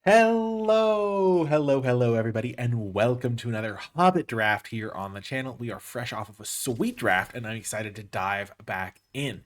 Hello, everybody, and welcome to another Hobbit Draft here on the channel. We are fresh off of a sweet draft, and I'm excited to dive back in.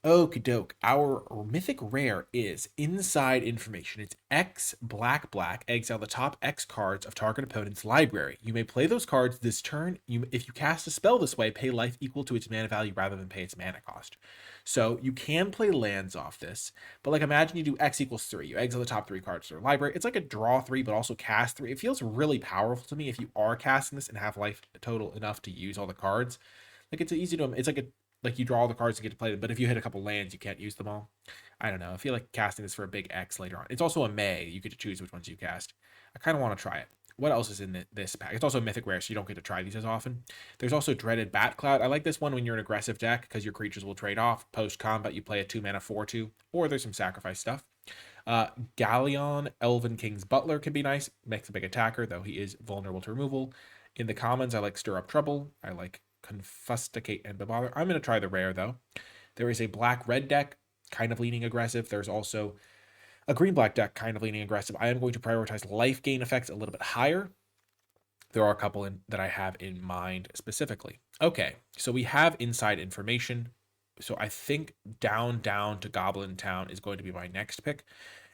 Okie doke. Our mythic rare is Inside Information. It's X black black. Exile the top X cards of target opponent's library. You may play those cards this turn. If you cast a spell this way, pay life equal to its mana value rather than pay its mana cost. So you can play lands off this, but like imagine you do X equals 3. You exile the top 3 cards of their library. It's like a draw 3, but also cast 3. It feels really powerful to me if you are casting this and have life total enough to use all the cards. Like it's easy to, it's like you draw all the cards to get to play them, but if you hit a couple lands, you can't use them all. I don't know. I feel like casting this for a big X later on. It's also a May. You get to choose which ones you cast. I kind of want to try it. What else is in this pack? It's also a mythic rare, so you don't get to try these as often. There's also Dreaded Bat Cloud. I like this one when you're an aggressive deck because your creatures will trade off. Post combat, you play a 2-mana 4/2, or there's some sacrifice stuff. Galleon, Elven King's Butler can be nice. Makes a big attacker, though he is vulnerable to removal. In the commons, I like Stir Up Trouble. I like Confusticate and Bebother. I'm going to try the rare, though. There is a black-red deck, kind of leaning aggressive. There's also a green-black deck, kind of leaning aggressive. I am going to prioritize life gain effects a little bit higher. There are a couple that I have in mind specifically. Okay, so we have Inside Information. So I think down to Goblin Town is going to be my next pick.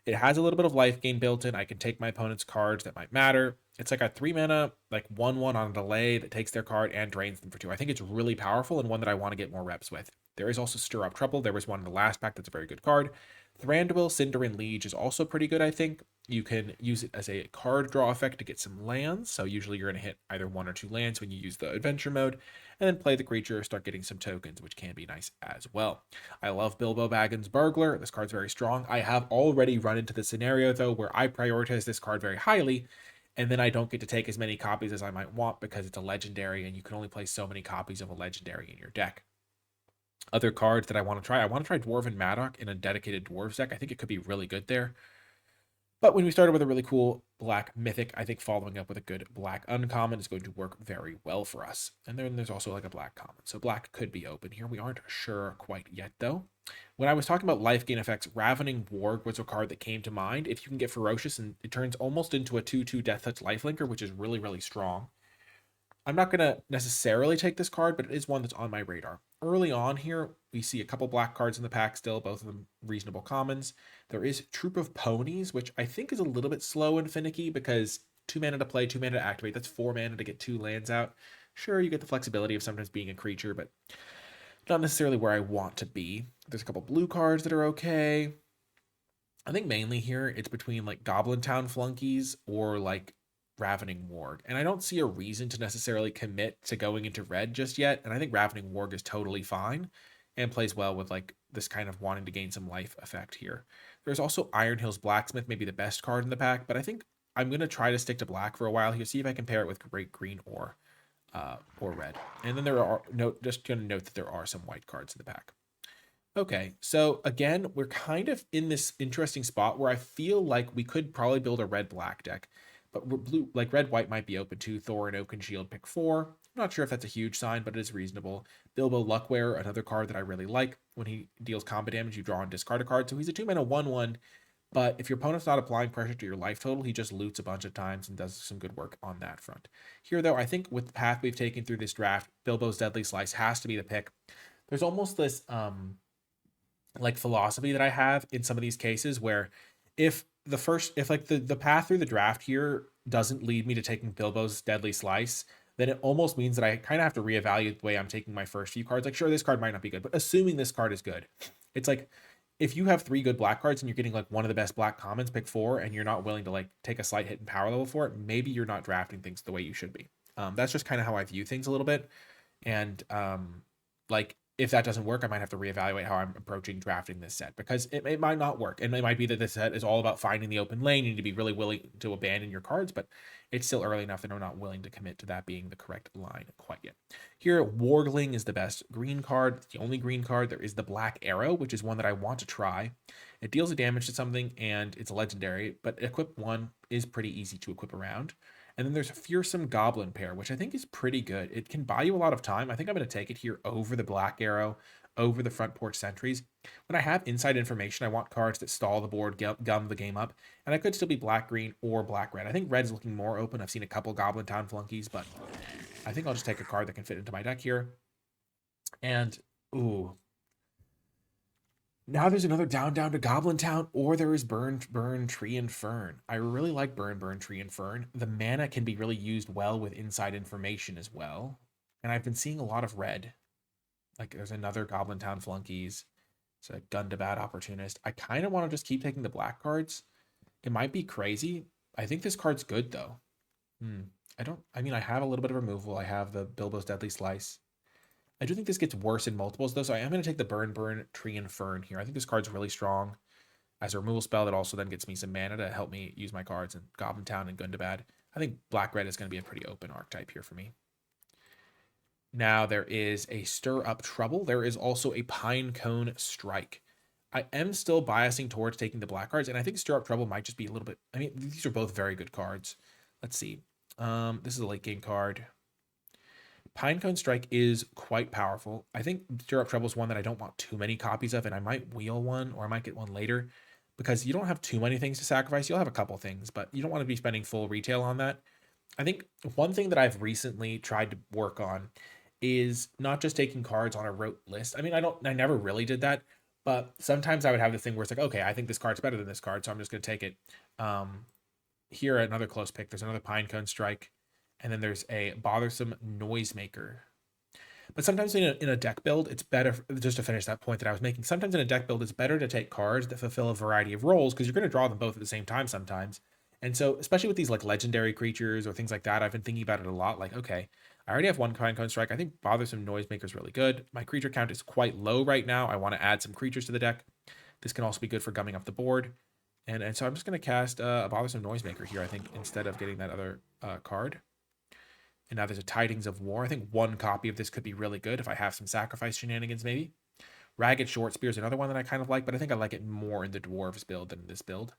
It has a little bit of life gain built in. I can take my opponent's cards that might matter. It's like a 3-mana, like 1/1 on a delay that takes their card and drains them for 2. I think it's really powerful and one that I want to get more reps with. There is also Stir Up Trouble. There was one in the last pack that's a very good card. Thranduil, Cinder, and Liege is also pretty good, I think. You can use it as a card draw effect to get some lands. So usually you're going to hit either 1 or 2 lands when you use the adventure mode, and then play the creature, start getting some tokens, which can be nice as well. I love Bilbo Baggins Burglar. This card's very strong. I have already run into the scenario, though, where I prioritize this card very highly, and then I don't get to take as many copies as I might want because it's a legendary, and you can only play so many copies of a legendary in your deck. Other cards that I want to try Dwarven Maddock in a dedicated Dwarves deck. I think it could be really good there. But when we started with a really cool black mythic, I think following up with a good black uncommon is going to work very well for us. And then there's also like a black common. So black could be open here. We aren't sure quite yet, though. When I was talking about life gain effects, Ravening Warg was a card that came to mind. If you can get Ferocious, and it turns almost into a 2/2 Death Touch lifelinker, which is really, really strong. I'm not going to necessarily take this card, but it is one that's on my radar. Early on here, we see a couple black cards in the pack still, both of them reasonable commons. There is Troop of Ponies, which I think is a little bit slow and finicky because 2 mana to play, 2 mana to activate. That's 4 mana to get 2 lands out. Sure, you get the flexibility of sometimes being a creature, but not necessarily where I want to be. There's a couple blue cards that are okay. I think mainly here it's between like Goblin Town flunkies or like Ravening Warg. And I don't see a reason to necessarily commit to going into red just yet. And I think Ravening Warg is totally fine and plays well with like this kind of wanting to gain some life effect here. There's also Iron Hills Blacksmith, maybe the best card in the pack, but I think I'm going to try to stick to black for a while here, see if I can pair it with Great Green or red. And then there are, just going to note that there are some white cards in the pack. Okay, so again, we're kind of in this interesting spot where I feel like we could probably build a red-black deck. But blue, like red-white might be open too. Thor and Oakenshield pick 4. I'm not sure if that's a huge sign, but it is reasonable. Bilbo Luckwear, another card that I really like. When he deals combat damage, you draw and discard a card. So he's a 2-mana 1/1. But if your opponent's not applying pressure to your life total, he just loots a bunch of times and does some good work on that front. Here, though, I think with the path we've taken through this draft, Bilbo's Deadly Slice has to be the pick. There's almost this like philosophy that I have in some of these cases where if the path through the draft here doesn't lead me to taking Bilbo's Deadly Slice, then it almost means that I kind of have to reevaluate the way I'm taking my first few cards. Like, sure, this card might not be good, but assuming this card is good, it's like if you have 3 good black cards and you're getting like one of the best black commons, pick 4, and you're not willing to like take a slight hit in power level for it, maybe you're not drafting things the way you should be. That's just kind of how I view things a little bit. And like if that doesn't work, I might have to reevaluate how I'm approaching drafting this set because it might not work. And it might be that this set is all about finding the open lane. You need to be really willing to abandon your cards, but it's still early enough that I'm not willing to commit to that being the correct line quite yet. Here, Wargling is the best green card. It's the only green card. There is the Black Arrow, which is one that I want to try. It deals a damage to something and it's a legendary, but equip 1 is pretty easy to equip around. And then there's a Fearsome Goblin pair, which I think is pretty good. It can buy you a lot of time. I think I'm going to take it here over the Black Arrow, over the front porch sentries. When I have inside information, I want cards that stall the board, gum the game up, and I could still be black-green or black-red. I think red's looking more open. I've seen a couple Goblin Town flunkies, but I think I'll just take a card that can fit into my deck here. And, ooh. Now there's another down to Goblin Town, or there is Burn, Tree, and Fern. I really like Burn, Tree, and Fern. The mana can be really used well with inside information as well. And I've been seeing a lot of red. Like, there's another Goblin Town flunkies. It's a gun to bad opportunist. I kind of want to just keep taking the black cards. It might be crazy. I think this card's good, though. I mean, I have a little bit of removal. I have the Bilbo's Deadly Slice. I do think this gets worse in multiples, though, so I am going to take the Burn, Tree, and Fern here. I think this card's really strong as a removal spell that also then gets me some mana to help me use my cards in Goblin Town and Gundabad. I think Black-Red is going to be a pretty open archetype here for me. Now there is a Stir Up Trouble. There is also a Pinecone Strike. I am still biasing towards taking the black cards, and I think Stir Up Trouble might just be a little bit... I mean, these are both very good cards. Let's see. This is a late game card. Pinecone Strike is quite powerful. I think Stir Up Trouble is one that I don't want too many copies of, and I might wheel one, or I might get one later, because you don't have too many things to sacrifice. You'll have a couple things, but you don't want to be spending full retail on that. I think one thing that I've recently tried to work on is not just taking cards on a rote list. I mean, I never really did that, but sometimes I would have the thing where it's like, okay, I think this card's better than this card, so I'm just going to take it. Here, another close pick. There's another Pinecone Strike. And then there's a Bothersome Noisemaker. But sometimes in a deck build, it's better, just to finish that point that I was making, sometimes in a deck build, it's better to take cards that fulfill a variety of roles, because you're going to draw them both at the same time sometimes. And so, especially with these like legendary creatures or things like that, I've been thinking about it a lot. Like, okay, I already have one Pinecone Strike. I think Bothersome Noisemaker is really good. My creature count is quite low right now. I want to add some creatures to the deck. This can also be good for gumming up the board. And so I'm just going to cast a Bothersome Noisemaker here, I think, instead of getting that other card. And now there's a Tidings of War. I think one copy of this could be really good if I have some sacrifice shenanigans, maybe. Ragged Short Spear is another one that I kind of like, but I think I like it more in the Dwarves build than in this build.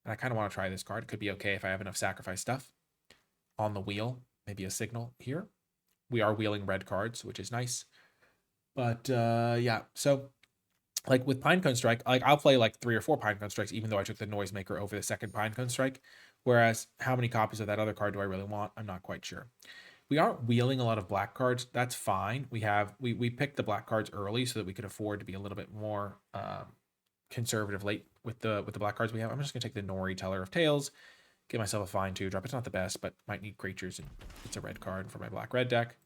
And I kind of want to try this card. It could be okay if I have enough sacrifice stuff. On the wheel, maybe a signal here. We are wheeling red cards, which is nice. But yeah, so like with Pinecone Strike, like I'll play like 3 or 4 Pinecone Strikes, even though I took the Noisemaker over the second Pinecone Strike. Whereas how many copies of that other card do I really want? I'm not quite sure. We aren't wheeling a lot of black cards. That's fine. We picked the black cards early so that we could afford to be a little bit more conservative late with the black cards we have. I'm just gonna take the Nori Teller of Tales, get myself a fine 2-drop. It's not the best, but might need creatures, and it's a red card for my black-red deck.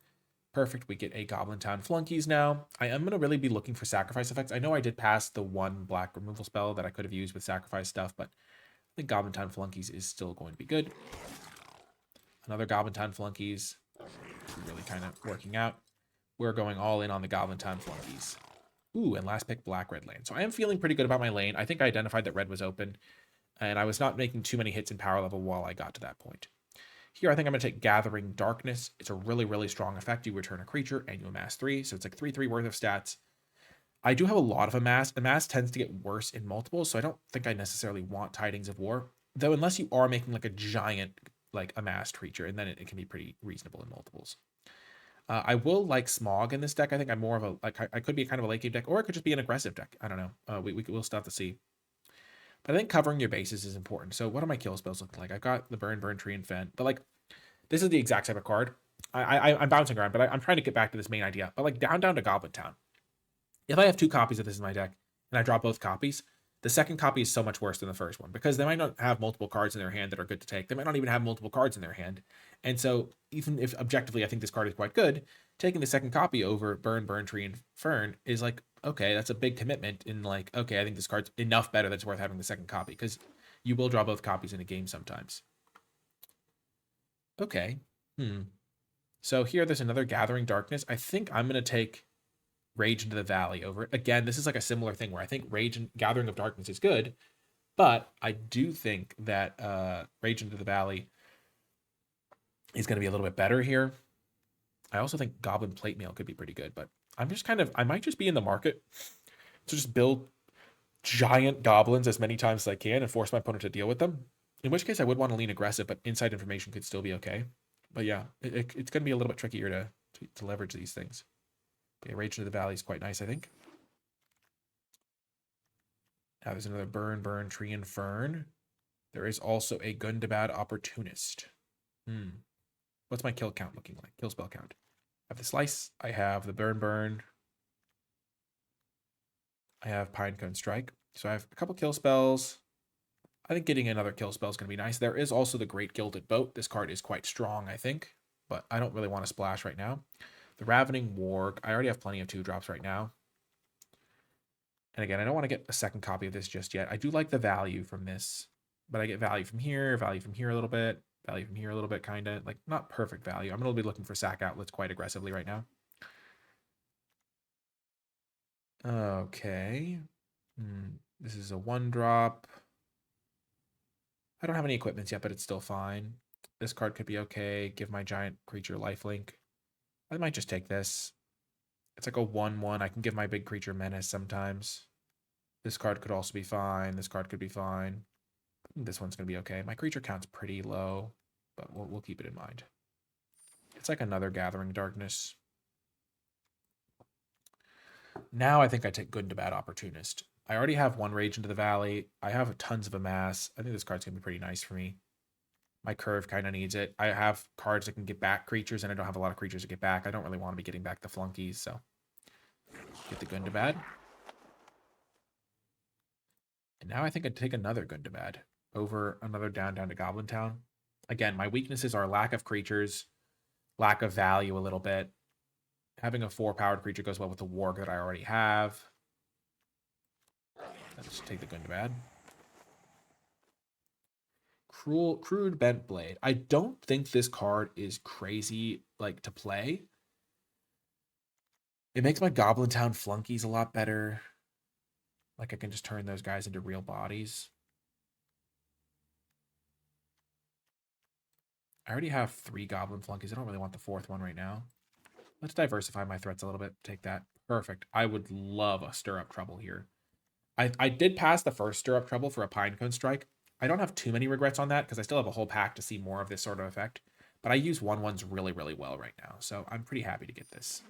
Perfect. We get a Goblin Town Flunkies now. I am going to really be looking for sacrifice effects. I know I did pass the one black removal spell that I could have used with sacrifice stuff, but I think Goblin Town Flunkies is still going to be good. Another Goblin Town Flunkies. Really kind of working out. We're going all in on the Goblin Town Flunkies. Ooh, and last pick, black-red lane. So I am feeling pretty good about my lane. I think I identified that red was open, and I was not making too many hits in power level while I got to that point. Here, I think I'm going to take Gathering Darkness. It's a really, really strong effect. You return a creature and you amass 3, so it's like 3/3 worth of stats. I do have a lot of amass. Amass tends to get worse in multiples, so I don't think I necessarily want Tidings of War. Though unless you are making like a giant like amassed creature, and then it can be pretty reasonable in multiples. I will like Smog in this deck. I think I'm more of a, like, I could be kind of a late game deck, or it could just be an aggressive deck. I don't know. We'll still have to see. But I think covering your bases is important. So what do my kill spells look like? I've got the Burn, Tree, and Fen. But like, this is the exact type of card. I'm bouncing around, but I'm trying to get back to this main idea. But like down to Goblin Town. If I have 2 copies of this in my deck, and I draw both copies, the second copy is so much worse than the first one, because they might not have multiple cards in their hand that are good to take. They might not even have multiple cards in their hand. And so even if objectively I think this card is quite good, taking the second copy over Burn, Tree, and Fern is like, okay, that's a big commitment in like, okay, I think this card's enough better that it's worth having the second copy, because you will draw both copies in a game sometimes. Okay. So here there's another Gathering Darkness. I think I'm going to take Rage into the Valley over it. Again, this is like a similar thing where I think Rage and Gathering of Darkness is good, but I do think that Rage into the Valley is going to be a little bit better here. I also think Goblin Plate Mail could be pretty good, but I'm just I might just be in the market to just build giant goblins as many times as I can and force my opponent to deal with them. In which case I would want to lean aggressive, but inside information could still be okay. But yeah, it's going to be a little bit trickier to leverage these things. Okay, Rage into the Valley is quite nice, I think. Now there's another burn, tree and fern. There is also a Gundabad Opportunist. What's my kill count looking like? Kill spell count. I have the Slice. I have the burn. I have Pinecone Strike. So I have a couple kill spells. I think getting another kill spell is going to be nice. There is also the Great Gilded Boat. This card is quite strong, I think, but I don't really want to splash right now. The Ravening Warg. I already have plenty of 2-drops right now. And again, I don't want to get a second copy of this just yet. I do like the value from this, but I get value from here a little bit, value from here a little bit, kind of. Like, not perfect value. I'm going to be looking for sack outlets quite aggressively right now. Okay. This is a 1-drop. I don't have any equipments yet, but it's still fine. This card could be okay. Give my giant creature lifelink. I might just take this. It's like a 1/1. I can give my big creature menace sometimes. This card could also be fine. This card could be fine. This one's going to be okay. My creature count's pretty low, but we'll keep it in mind. It's like another Gathering Darkness. Now I think I take Good to Bad Opportunist. I already have 1 Rage into the Valley. I have tons of Amass. I think this card's going to be pretty nice for me. My curve kind of needs it. I have cards that can get back creatures, and I don't have a lot of creatures to get back. I don't really want to be getting back the flunkies, so get the Gundabad. And now I think I'd take another Gundabad over another down to Goblin Town. Again, my weaknesses are lack of creatures, lack of value a little bit. Having a 4-powered creature goes well with the Warg that I already have. Let's take the Gundabad. Crude Bent Blade. I don't think this card is crazy like to play. It makes my Goblin Town flunkies a lot better. Like I can just turn those guys into real bodies. I already have 3 Goblin flunkies. I don't really want the 4th one right now. Let's diversify my threats a little bit. Take that. Perfect. I would love a Stir Up Trouble here. I did pass the first Stir Up Trouble for a Pinecone Strike. I don't have too many regrets on that because I still have a whole pack to see more of this sort of effect. But I use 1/1s really, really well right now. So I'm pretty happy to get this.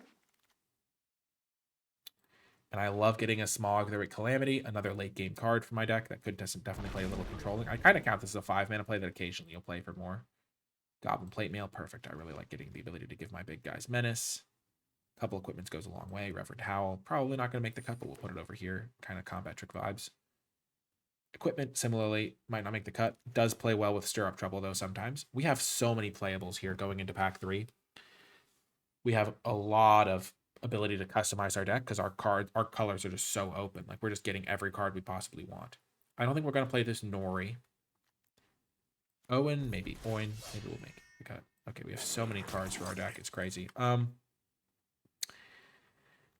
And I love getting a Smog the Calamity, another late game card for my deck that could definitely play a little controlling. I kind of count this as a 5-mana play that occasionally you'll play for more. Goblin Plate Mail, perfect. I really like getting the ability to give my big guys menace. A couple equipments goes a long way. Reverend Howl, probably not going to make the cut, but we'll put it over here. Kind of combat trick vibes. Equipment, similarly, might not make the cut. Does play well with Stir Up Trouble, though, sometimes. We have so many playables here going into pack 3. We have a lot of ability to customize our deck because our colors are just so open. Like, we're just getting every card we possibly want. I don't think we're going to play this Nori. Owen, maybe. Oin, maybe we'll make the cut. Okay, we have so many cards for our deck. It's crazy.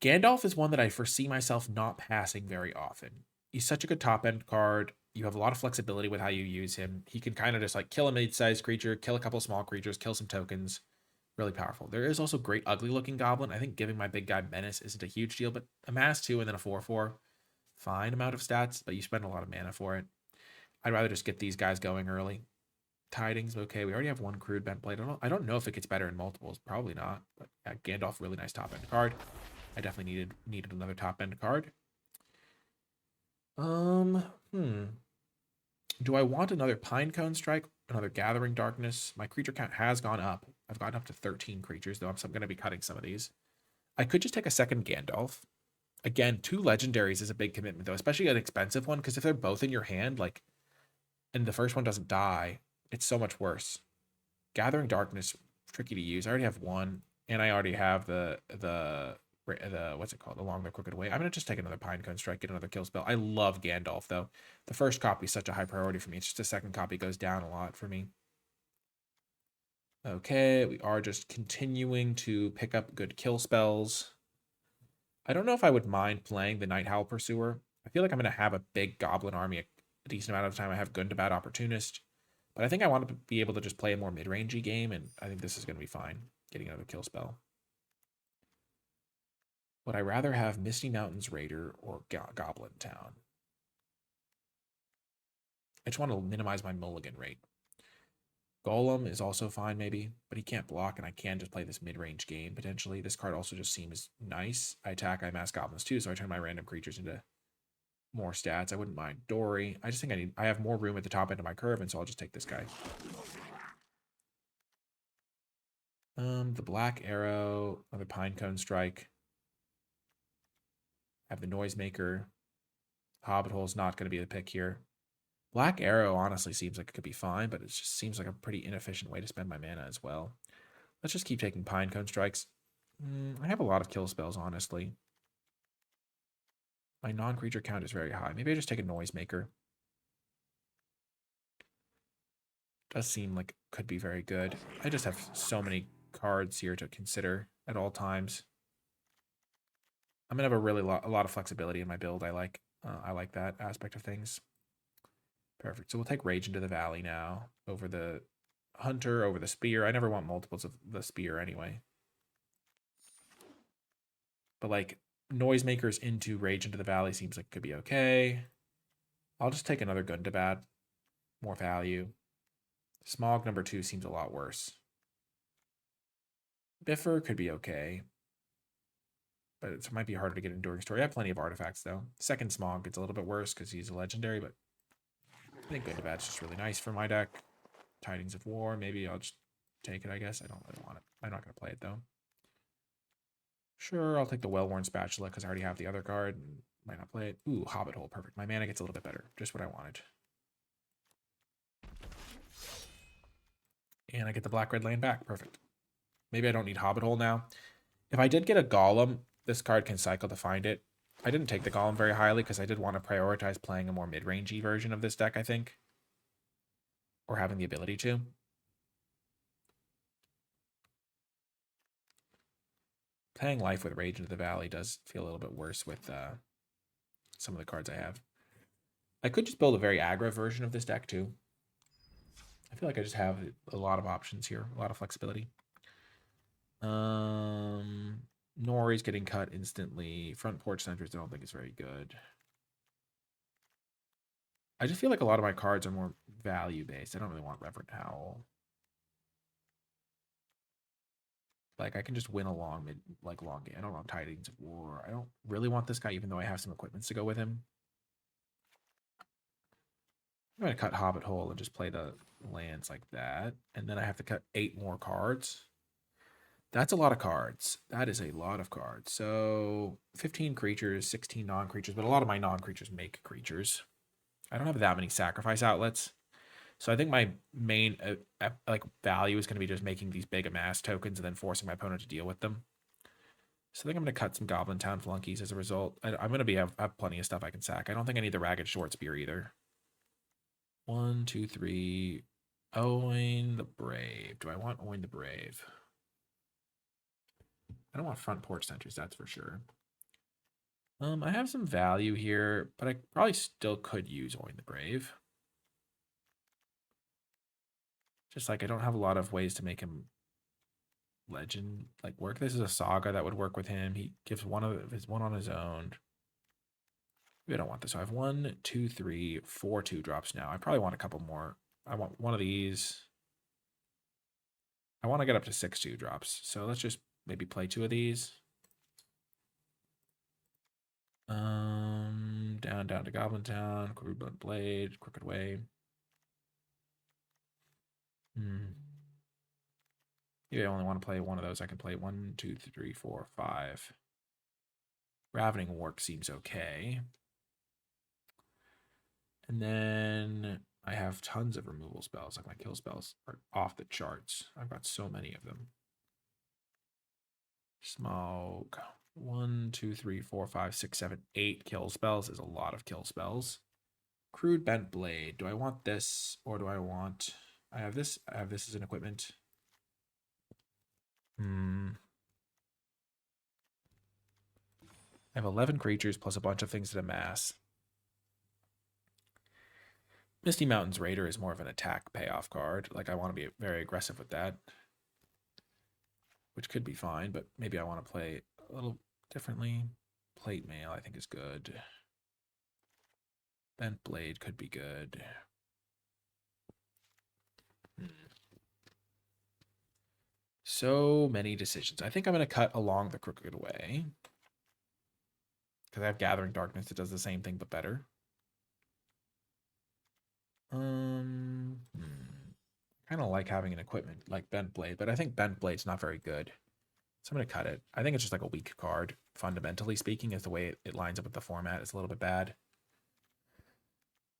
Gandalf is one that I foresee myself not passing very often. He's such a good top-end card. You have a lot of flexibility with how you use him. He can kind of just like kill a mid-sized creature, kill a couple small creatures, kill some tokens. Really powerful. There is also great ugly-looking Goblin. I think giving my big guy Menace isn't a huge deal, but Amass 2 and then a 4/4. Fine amount of stats, but you spend a lot of mana for it. I'd rather just get these guys going early. Tidings, okay. We already have 1 Crude Bent Blade. I don't know if it gets better in multiples. Probably not. But yeah, Gandalf, really nice top-end card. I definitely needed another top-end card. Do I want another Pinecone Strike? Another Gathering Darkness? My creature count has gone up. I've gotten up to 13 creatures, though I'm going to be cutting some of these. I could just take a second Gandalf. Again, 2 legendaries is a big commitment, though, especially an expensive one, because if they're both in your hand, like, and the first one doesn't die, it's so much worse. Gathering Darkness, tricky to use. I already have 1, and I already have the what's it called? Along the Crooked Way. I'm going to just take another Pinecone Strike, get another kill spell. I love Gandalf, though. The first copy is such a high priority for me. It's just the second copy goes down a lot for me. Okay, we are just continuing to pick up good kill spells. I don't know if I would mind playing the Night Howl Pursuer. I feel like I'm going to have a big goblin army a decent amount of time. I have Gundabad Opportunist. But I think I want to be able to just play a more mid-rangey game, and I think this is going to be fine, getting another kill spell. Would I rather have Misty Mountains Raider or Goblin Town? I just want to minimize my mulligan rate. Golem is also fine, maybe, but he can't block, and I can just play this mid-range game, potentially. This card also just seems nice. I attack, I mass goblins too, so I turn my random creatures into more stats. I wouldn't mind Dory. I just think I have more room at the top end of my curve, and so I'll just take this guy. The Black Arrow, another Pinecone Strike. I have the Noisemaker. Hobbit Hole is not going to be the pick here. Black Arrow honestly seems like it could be fine, but it just seems like a pretty inefficient way to spend my mana as well. Let's just keep taking Pinecone Strikes. I have a lot of kill spells, honestly. My non-creature count is very high. Maybe I just take a Noisemaker. Does seem like it could be very good. I just have so many cards here to consider at all times. I'm gonna have a lot of flexibility in my build. I like that aspect of things. Perfect. So we'll take Rage into the Valley now over the Hunter, over the Spear. I never want multiples of the Spear anyway. But like Noisemakers into Rage into the Valley seems like it could be okay. I'll just take another Gundabad. More value. Smog number 2 seems a lot worse. Biffer could be okay, but it might be harder to get Enduring Story. I have plenty of artifacts, though. Second Smog gets a little bit worse because he's a legendary, but I think Gundabad's just really nice for my deck. Tidings of War, maybe I'll just take it, I guess. I don't really want it. I'm not going to play it, though. Sure, I'll take the Well-Worn Spatula because I already have the other card. Might not play it. Ooh, Hobbit Hole, perfect. My mana gets a little bit better. Just what I wanted. And I get the black-red land back. Perfect. Maybe I don't need Hobbit Hole now. If I did get a Golem, this card can cycle to find it. I didn't take the Golem very highly because I did want to prioritize playing a more mid-rangey version of this deck, I think. Or having the ability to. Playing Life with Rage into the Valley does feel a little bit worse with some of the cards I have. I could just build a very aggro version of this deck too. I feel like I just have a lot of options here, a lot of flexibility. Nori's getting cut instantly. Front Porch Sentries I don't think is very good. I just feel like a lot of my cards are more value-based. I don't really want Reverend Howl. Like, I can just win a long game. I don't want Tidings of War. I don't really want this guy, even though I have some equipments to go with him. I'm going to cut Hobbit Hole and just play the lands like that. And then I have to cut 8 more cards. That's a lot of cards. That is a lot of cards. So 15 creatures, 16 non-creatures, but a lot of my non-creatures make creatures. I don't have that many sacrifice outlets. So I think my main value is going to be just making these big amass tokens and then forcing my opponent to deal with them. So I think I'm going to cut some Goblin Town flunkies as a result. I'm going to have plenty of stuff I can sack. I don't think I need the Ragged Short Spear either. 1, 2, 3. Oin the Brave. Do I want Oin the Brave? I don't want Front Porch Sentries, that's for sure. I have some value here, but I probably still could use Oin the Brave. Just like I don't have a lot of ways to make him legend work. This is a Saga that would work with him. He gives one on his own. Maybe I don't want this. So I have 1, 2, 3, 4 2-drops now. I probably want a couple more. I want one of these. I want to get up to 6 2-drops. So let's just maybe play 2 of these. Down to Goblin Town, Crude Blunt Blade, Crooked Way. Maybe I only want to play one of those. I can play 1, 2, 3, 4, 5. Ravening Warp seems okay. And then I have tons of removal spells. Like my kill spells are off the charts. I've got so many of them. Smoke. 1, 2, 3, 4, 5, 6, 7, 8 kill spells is a lot of kill spells. Crude Bent Blade. Do I want this or do I want... I have this as an equipment. I have 11 creatures plus a bunch of things that amass. Misty Mountains Raider is more of an attack payoff card. Like, I want to be very aggressive with that. Which could be fine, but maybe I want to play a little differently. Plate Mail, I think, is good. Bent Blade could be good. So many decisions. I think I'm going to cut along the crooked way. Because I have Gathering Darkness that does the same thing but better. Kind of like having an equipment like Bent Blade, but I think Bent Blade's not very good. So I'm going to cut it. I think it's just like a weak card, fundamentally speaking, is the way it lines up with the format. It's a little bit bad.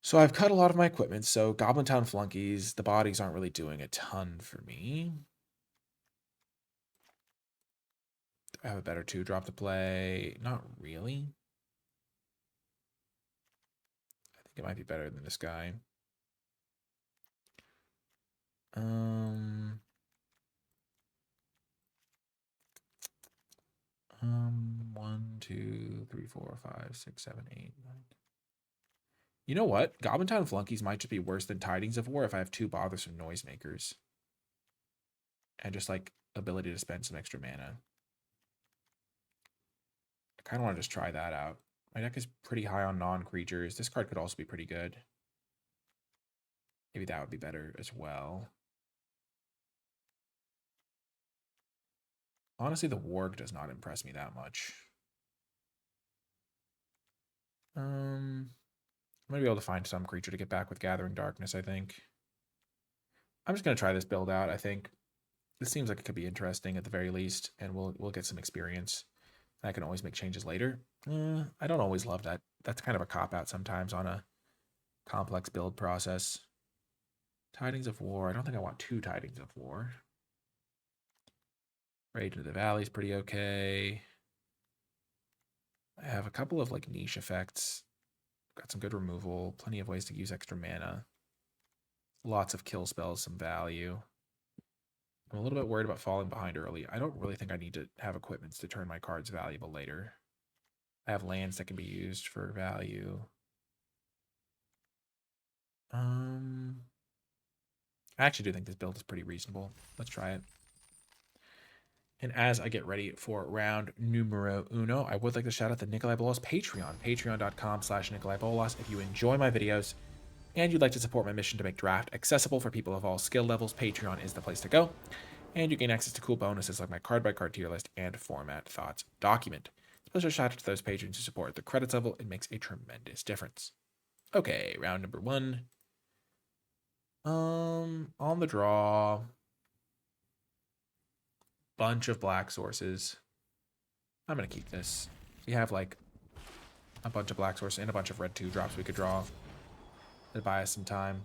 So I've cut a lot of my equipment. So Goblin Town Flunkies, the bodies aren't really doing a ton for me. I have a better 2-drop to play. Not really. I think it might be better than this guy. 1, 2, 3, 4, 5, 6, 7, 8, 9. You know what? Goblin Town Flunkies might just be worse than Tidings of War if I have 2 bothersome noisemakers. And just like ability to spend some extra mana. I kind of want to just try that out. My deck is pretty high on non-creatures. This card could also be pretty good. Maybe that would be better as well. Honestly, the Warg does not impress me that much. I'm going to be able to find some creature to get back with Gathering Darkness, I think. I'm just going to try this build out, I think. This seems like it could be interesting at the very least, and we'll get some experience. I can always make changes later. I don't always love that. That's kind of a cop-out sometimes on a complex build process. Tidings of War. I don't think I want 2 Tidings of War. Rage into the Valley is pretty okay. I have a couple of like niche effects. Got some good removal. Plenty of ways to use extra mana. Lots of kill spells, some value. I'm a little bit worried about falling behind early. I don't really think I need to have equipments to turn my cards valuable later. I have lands that can be used for value. I actually do think this build is pretty reasonable. Let's try it. And as I get ready for round numero uno, I would like to shout out the NicolaiBolas Patreon, patreon.com/NicolaiBolas. If you enjoy my videos and you'd like to support my mission to make draft accessible for people of all skill levels, Patreon is the place to go. And you gain access to cool bonuses like my card-by-card tier list and format thoughts document. Special shout out to those patrons who support the credits level. It makes a tremendous difference. Okay, round number 1. On the draw, bunch of black sources. I'm gonna keep this. We have like a bunch of black sources and a bunch of red 2-drops we could draw. That'd buy us some time.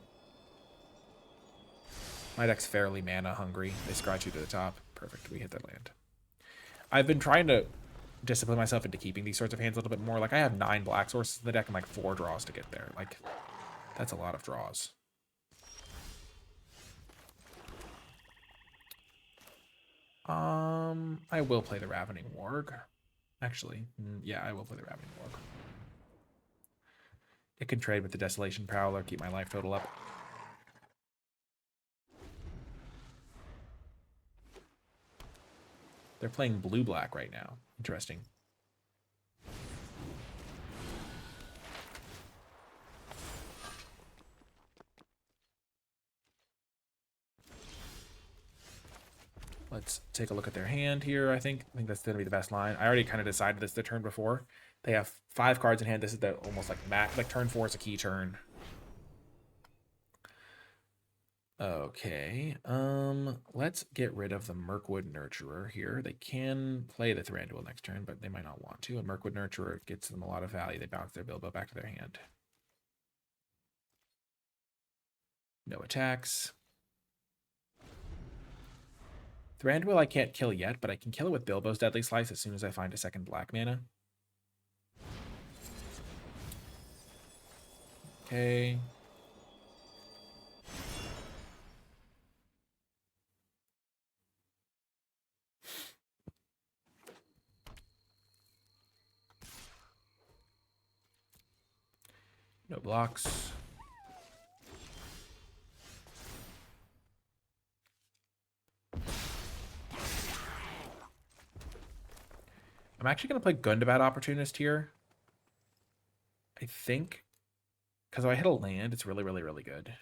My deck's fairly mana hungry. They scratch you to the top. Perfect. We hit that land. I've been trying to discipline myself into keeping these sorts of hands a little bit more. Like I have 9 black sources in the deck and like 4 draws to get there. Like that's a lot of draws. I will play the Ravening Warg. Actually, yeah, I will play the Ravening Warg. It can trade with the Desolation Prowler, keep my life total up. They're playing blue-black right now. Interesting. Let's take a look at their hand here, I think. I think that's going to be the best line. I already kind of decided this the turn before. They have 5 cards in hand. This is the almost like turn 4 is a key turn. Okay. Let's get rid of the Mirkwood Nurturer here. They can play the Thranduil next turn, but they might not want to. And Mirkwood Nurturer gets them a lot of value. They bounce their Bilbo back to their hand. No attacks. Thranduil I can't kill yet, but I can kill it with Bilbo's Deadly Slice as soon as I find a second black mana. Okay. No blocks. I'm actually going to play Gundabad Opportunist here. I think. Because if I hit a land, it's really, really, really good.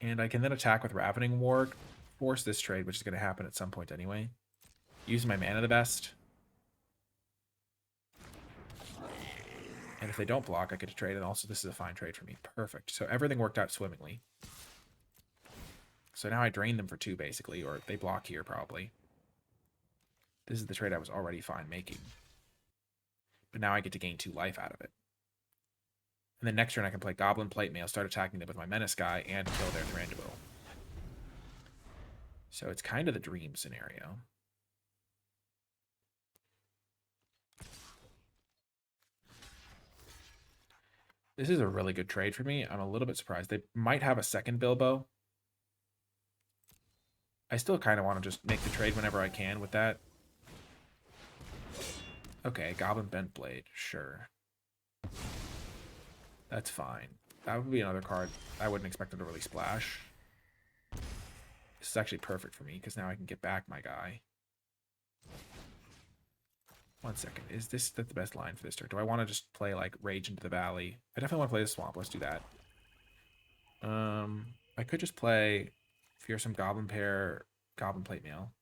And I can then attack with Ravening War, force this trade, which is going to happen at some point anyway. Use my mana the best. And if they don't block, I get to trade. And also, this is a fine trade for me. Perfect. So everything worked out swimmingly. So now I drain them for 2, basically. Or they block here, probably. This is the trade I was already fine making. But now I get to gain 2 life out of it. And then next turn I can play Goblin Plate Mail, start attacking them with my Menace guy, and kill their Thranduil. So it's kind of the dream scenario. This is a really good trade for me. I'm a little bit surprised. They might have a second Bilbo. I still kind of want to just make the trade whenever I can with that. Okay, Goblin Bent Blade. Sure. That's fine. That would be another card I wouldn't expect them to really splash. This is actually perfect for me, because now I can get back my guy. 1 second. Is this the best line for this turn? Do I want to just play, like, Rage into the Valley? I definitely want to play the Swamp. Let's do that. I could just play Fearsome Goblin Pair, Goblin Plate Mail.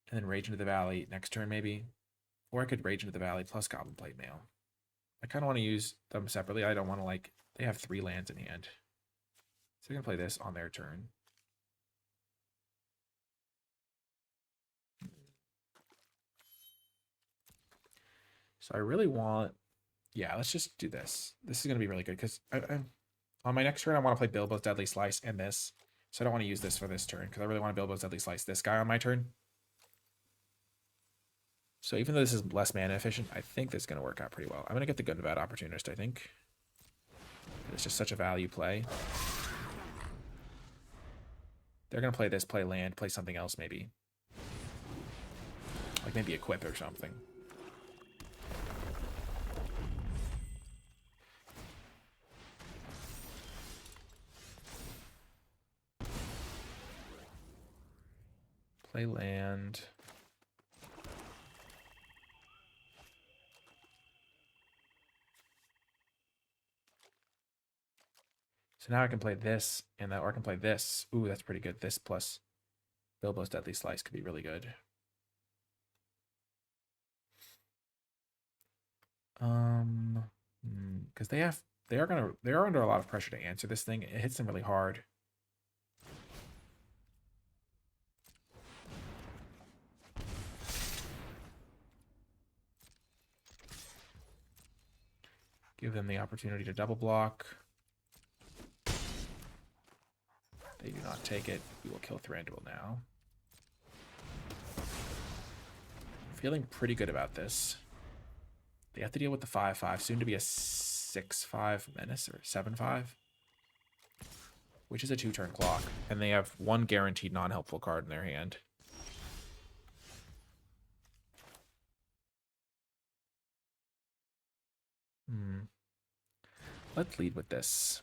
And then Rage into the Valley next turn, maybe. Or I could Rage into the Valley plus Goblin Plate Mail. I kind of want to use them separately. I don't want to, like... They have 3 lands in hand. So I'm going to play this on their turn. So I really want... Yeah, let's just do this. This is going to be really good, because on my next turn, I want to play Bilbo's Deadly Slice and this. So I don't want to use this for this turn, because I really want to Bilbo's Deadly Slice this guy on my turn. So even though this is less mana efficient, I think this is going to work out pretty well. I'm going to get the Good and Bad Opportunist, I think. It's just such a value play. They're going to play this, play land, play something else maybe. Like maybe Equip or something. Play land. So now I can play this, and or I can play this. Ooh, that's pretty good. This plus Bilbo's Deadly Slice could be really good. Because they are under a lot of pressure to answer this thing. It hits them really hard. Give them the opportunity to double block. They do not take it. We will kill Thranduil now. Feeling pretty good about this. They have to deal with the 5/5, soon to be a 6/5 Menace, or 7/5. Which is a 2-turn clock. And they have 1 guaranteed non-helpful card in their hand. Let's lead with this.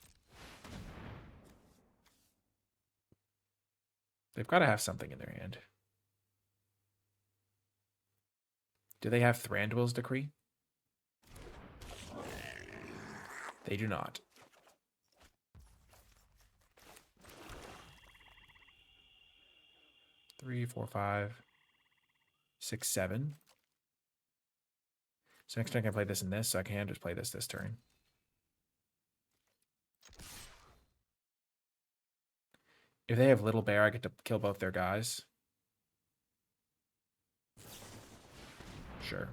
They've got to have something in their hand. Do they have Thranduil's Decree? They do not. Three, 4, 5, 6, 7. So next turn I can play this and this, so I can just play this turn. If they have Little Bear, I get to kill both their guys. Sure.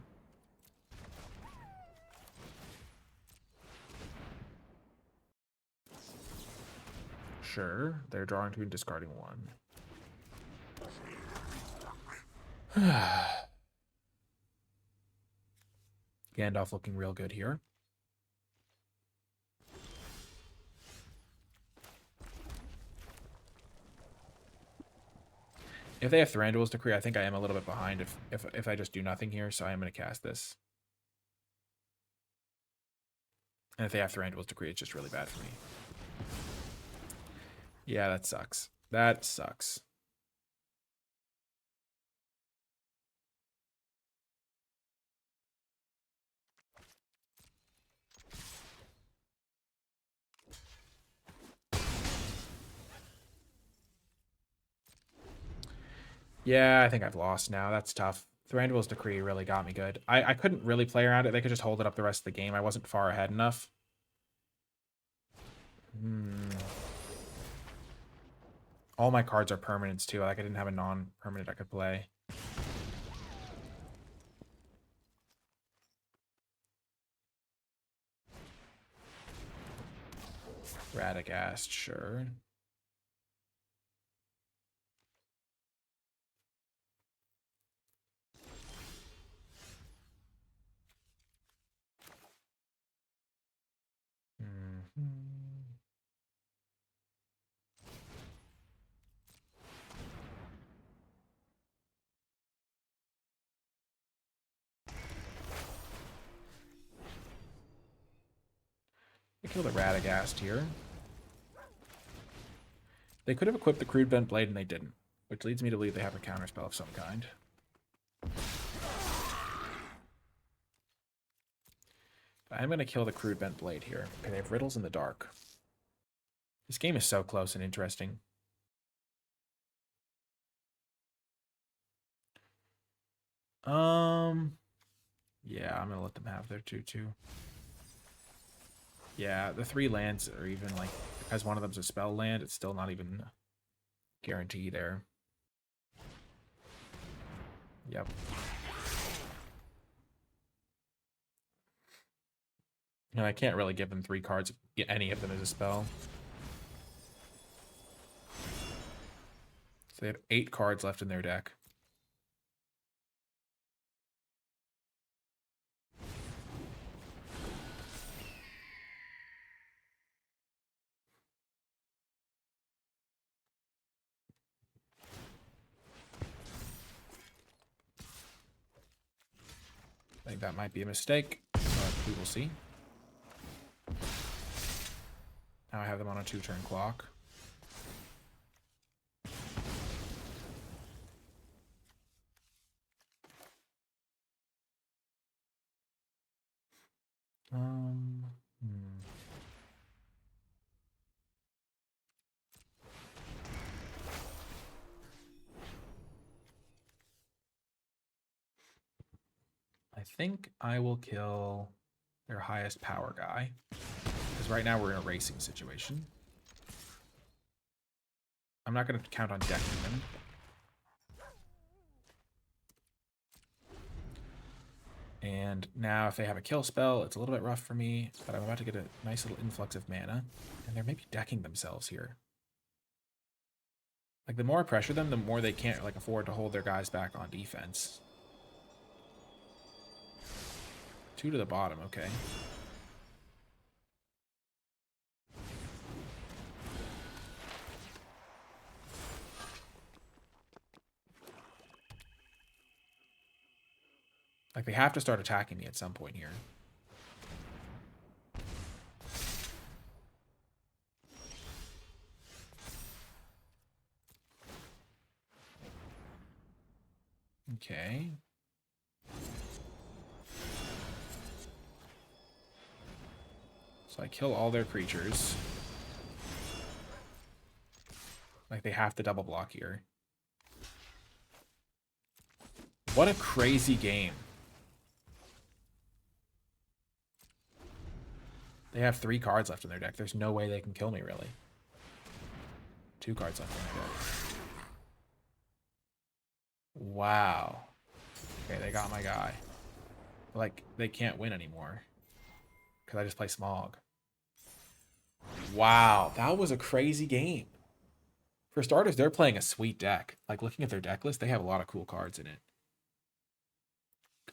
Sure. They're drawing 2 and discarding 1. Gandalf looking real good here. If they have Thranduil's Decree, I think I am a little bit behind if I just do nothing here, so I am going to cast this. And if they have Thranduil's Decree, it's just really bad for me. Yeah, that sucks. That sucks. Yeah, I think I've lost now. That's tough. Thranduil's Decree really got me good. I couldn't really play around it. They could just hold it up the rest of the game. I wasn't far ahead enough. All my cards are permanents too. Like I didn't have a non-permanent I could play. Radagast, sure. I kill the Radagast here. They could have equipped the Crude Bent Blade and they didn't, which leads me to believe they have a counterspell of some kind. I'm going to kill the Crude Bent Blade here. Okay, they have Riddles in the Dark. This game is so close and interesting. Yeah, I'm going to let them have their 2/2. Yeah, the 3 lands are even like, because one of them's a spell land, it's still not even guaranteed there. Yep. And I can't really give them 3 cards if any of them is a spell. So they have 8 cards left in their deck. I think that might be a mistake, but we will see. Now I have them on a 2-turn clock. I think I will kill their highest power guy, because right now we're in a racing situation. I'm not going to count on decking them. And now if they have a kill spell, it's a little bit rough for me, but I'm about to get a nice little influx of mana. And they're maybe decking themselves here. Like, the more I pressure them, the more they can't, like, afford to hold their guys back on defense. 2 to the bottom, okay. Like, they have to start attacking me at some point here. Okay. So I kill all their creatures. Like, they have to double block here. What a crazy game. They have 3 cards left in their deck. There's no way they can kill me, really. 2 cards left in their deck. Wow. Okay, they got my guy. Like, they can't win anymore. Because I just play Smog. Wow, that was a crazy game. For starters, they're playing a sweet deck. Like, looking at their deck list, they have a lot of cool cards in it.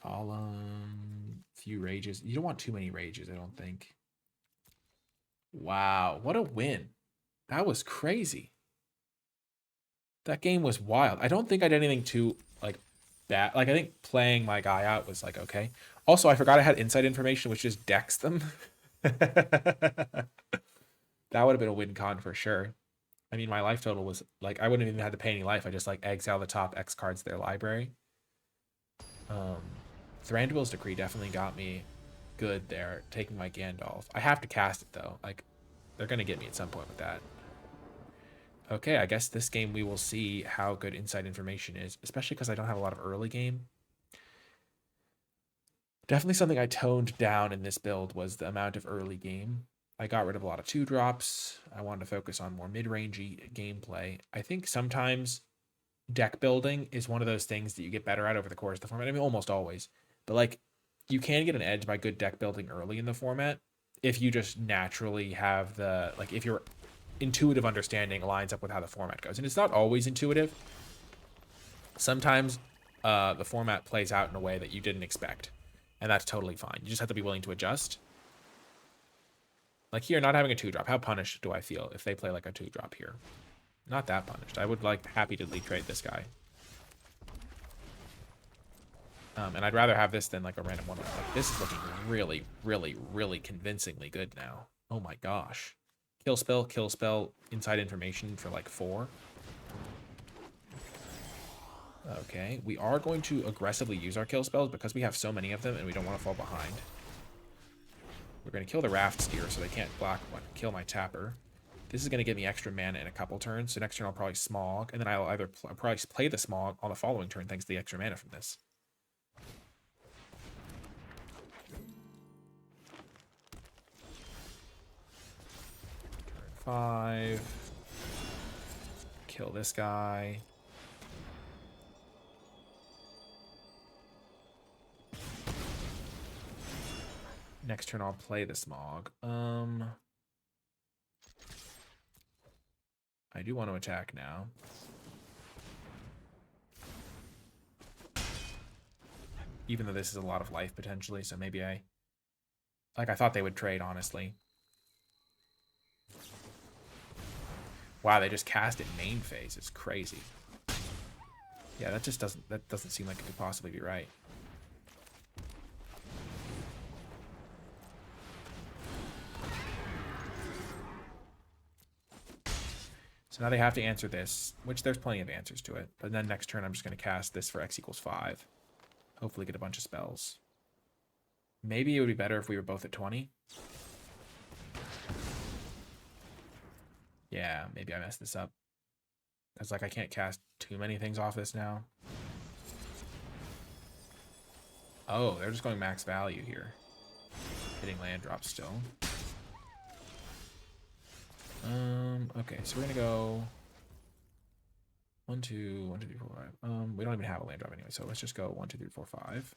Column, few rages. You don't want too many rages, I don't think. Wow, what a win. That was crazy. That game was wild. I don't think I did anything too, like, bad. Like, I think playing my guy out was, like, okay. Also, I forgot I had inside information, which just decks them. That would have been a win con for sure. I mean, my life total was, like, I wouldn't have even had to pay any life. I just, like, exile the top X cards to their library. Thranduil's Decree definitely got me good there, taking my Gandalf. I have to cast it, though. Like, they're going to get me at some point with that. Okay, I guess this game we will see how good inside information is, especially because I don't have a lot of early game. Definitely something I toned down in this build was the amount of early game. I got rid of a lot of 2-drops. I wanted to focus on more mid-rangey gameplay. I think sometimes deck building is one of those things that you get better at over the course of the format. I mean, almost always. But like, you can get an edge by good deck building early in the format if you just naturally have the, like, if your intuitive understanding lines up with how the format goes. And it's not always intuitive. Sometimes the format plays out in a way that you didn't expect. And that's totally fine. You just have to be willing to adjust. Like here, not having a 2-drop. How punished do I feel if they play like a 2-drop here? Not that punished. I would like happy to lead trade this guy. And I'd rather have this than like a random one. Like this is looking really, really, really convincingly good now. Oh my gosh. Kill spell, inside information for like 4. Okay, we are going to aggressively use our kill spells because we have so many of them and we don't want to fall behind. We're going to kill the raft steer so they can't kill my tapper. This is going to give me extra mana in a couple turns, so next turn I'll probably smog, and then I'll either probably play the smog on the following turn thanks to the extra mana from this. Turn 5. Kill this guy. Next turn I'll play the smog. I do want to attack now. Even though this is a lot of life potentially, so maybe I thought they would trade, honestly. Wow, they just cast it main phase. It's crazy. Yeah, that doesn't seem like it could possibly be right. So now they have to answer this, which there's plenty of answers to it. But then next turn I'm just going to cast this for X equals 5. Hopefully get a bunch of spells. Maybe it would be better if we were both at 20. Yeah, maybe I messed this up. Because like I can't cast too many things off this now. Oh, they're just going max value here. Hitting land drops still. Okay, so we're gonna go 1, 2, 1, 2, 3, 4, 5. We don't even have a land drop anyway, so let's just go 1, 2, 3, 4, 5.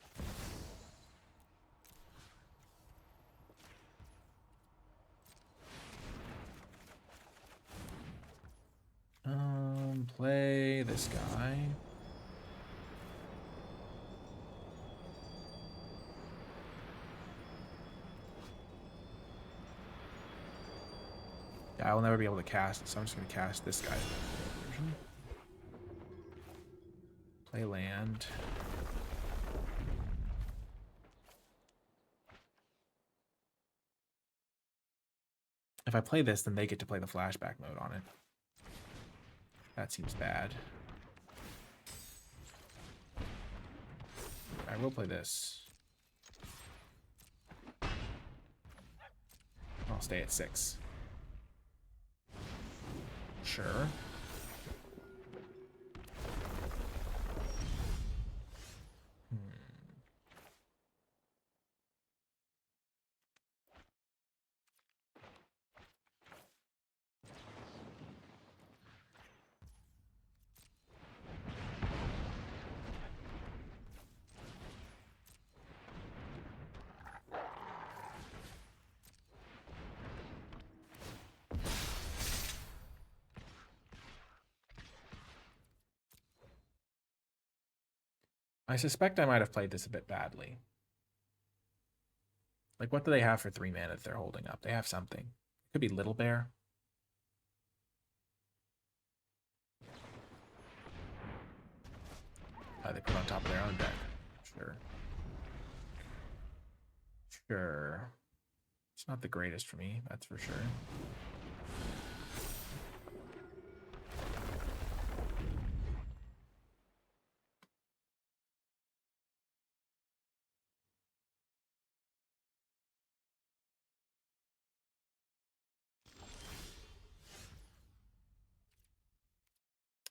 Play this guy. Yeah, I will never be able to cast it, so I'm just gonna cast this guy. Play land. If I play this, then they get to play the flashback mode on it. That seems bad. I will play this. I'll stay at 6. Sure. I suspect I might have played this a bit badly. Like, what do they have for 3 mana that they're holding up? They have something. It could be Little Bear. They put on top of their own deck. Sure. Sure. It's not the greatest for me, that's for sure.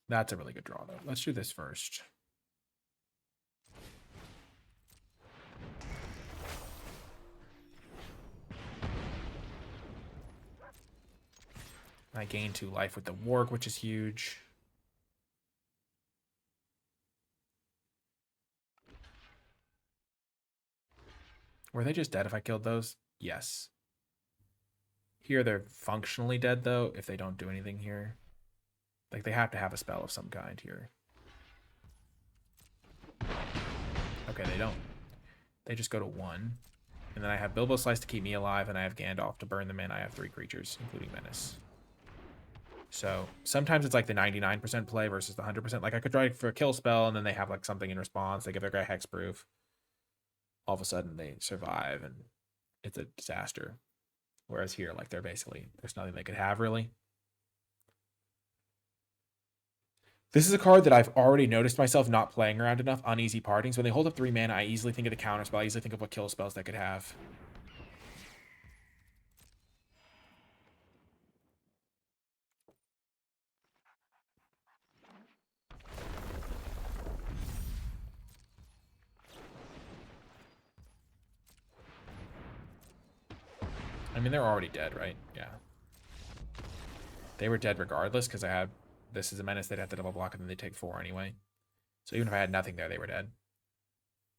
That's a really good draw, though. Let's do this first. I gain 2 life with the Warg, which is huge. Were they just dead if I killed those? Yes. Here they're functionally dead, though, if they don't do anything here. Like, they have to have a spell of some kind here. Okay, they don't. They just go to 1. And then I have Bilbo Slice to keep me alive, and I have Gandalf to burn them in. I have 3 creatures, including Menace. So sometimes it's like the 99% play versus the 100%. Like, I could try for a kill spell, and then they have like something in response. They give their guy hexproof. All of a sudden, they survive, and it's a disaster. Whereas here, like, there's nothing they could have, really. This is a card that I've already noticed myself not playing around enough on easy partings. When they hold up 3 mana, I easily think of the counter spell. I easily think of what kill spells they could have. I mean, they're already dead, right? Yeah. They were dead regardless because I had this is a menace. They'd have to double block and then they take 4 anyway. So even if I had nothing there, they were dead.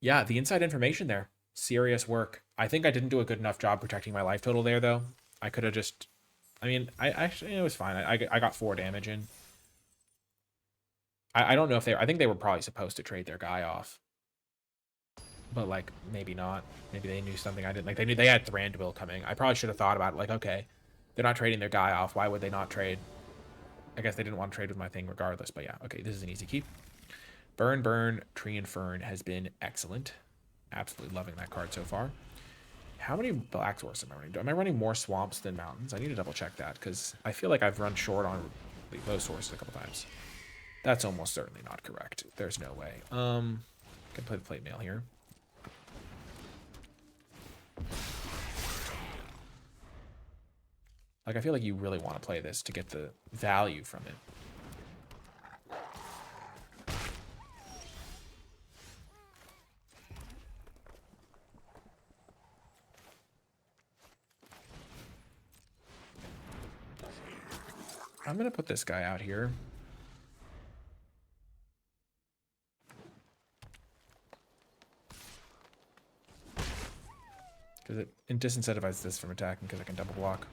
Yeah, the inside information there. Serious work. I think I didn't do a good enough job protecting my life total there, though. I could have just... I mean, I actually, it was fine. I got 4 damage in. I don't know if they... I think they were probably supposed to trade their guy off. But, like, maybe not. Maybe they knew something I didn't. Like, they knew they had Thranduil coming. I probably should have thought about it. Like, okay, they're not trading their guy off. Why would they not trade? I guess they didn't want to trade with my thing regardless. But yeah, okay, this is an easy keep. Burn, Burn, Tree and Fern has been excellent. Absolutely loving that card so far. How many black sources am I running? Am I running more swamps than mountains? I need to double check that because I feel like I've run short on those sources a couple times. That's almost certainly not correct. There's no way. Can play the plate mail here. Like, I feel like you really want to play this to get the value from it. I'm going to put this guy out here. Because it disincentivizes this from attacking because I can double block.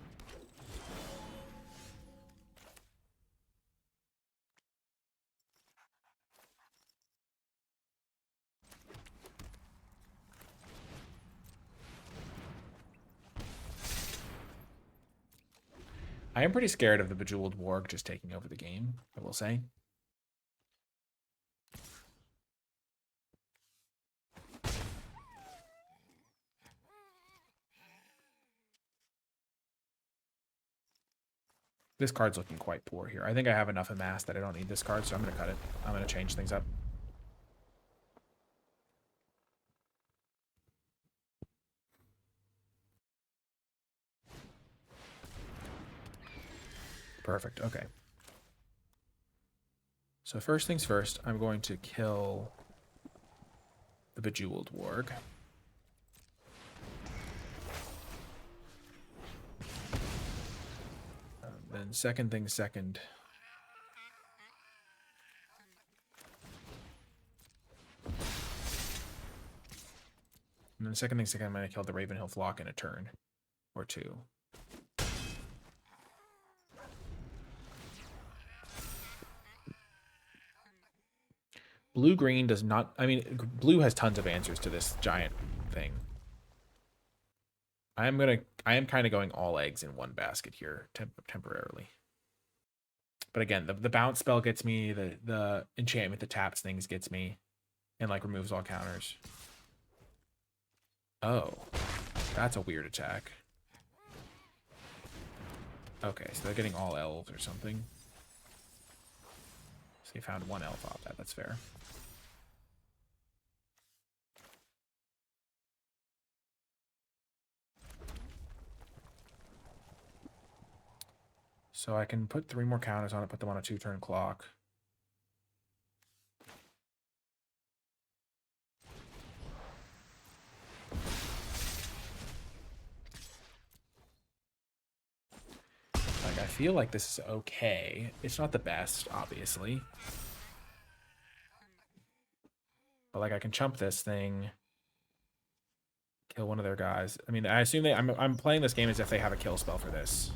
I am pretty scared of the Bejeweled Warg just taking over the game, I will say. This card's looking quite poor here. I think I have enough amassed that I don't need this card, so I'm going to cut it. I'm going to change things up. Perfect. Okay. So first things first, I'm going to kill the Bejeweled Warg. Then second things second. And then second things second, I'm going to kill the Ravenhill Flock in a turn or 2. Blue-green does not... I mean, blue has tons of answers to this giant thing. I am kind of going all eggs in one basket here temporarily. But again, the bounce spell gets me, the enchantment that taps things gets me, and like removes all counters. Oh, that's a weird attack. Okay, so they're getting all elves or something. So they found 1 elf off that. That's fair. So I can put 3 more counters on it, put them on a 2-turn clock. Like, I feel like this is okay. It's not the best, obviously. But, like, I can chump this thing. Kill one of their guys. I mean, I assume they... I'm playing this game as if they have a kill spell for this.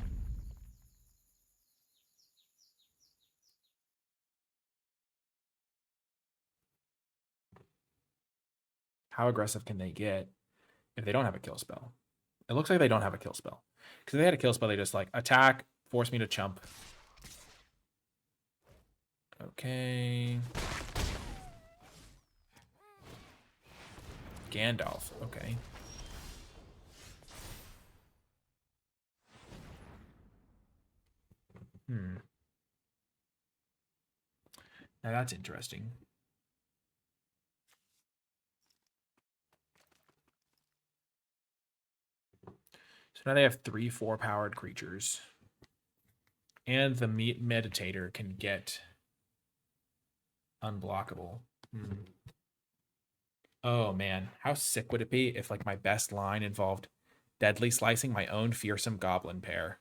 How aggressive can they get if they don't have a kill spell? It looks like they don't have a kill spell. Because if they had a kill spell, they just, like, attack, force me to chump. Okay. Gandalf. Okay. Now that's interesting. So now they have 3/4 powered creatures. And the Meditator can get unblockable. Oh man, how sick would it be if like my best line involved deadly slicing my own fearsome goblin pair?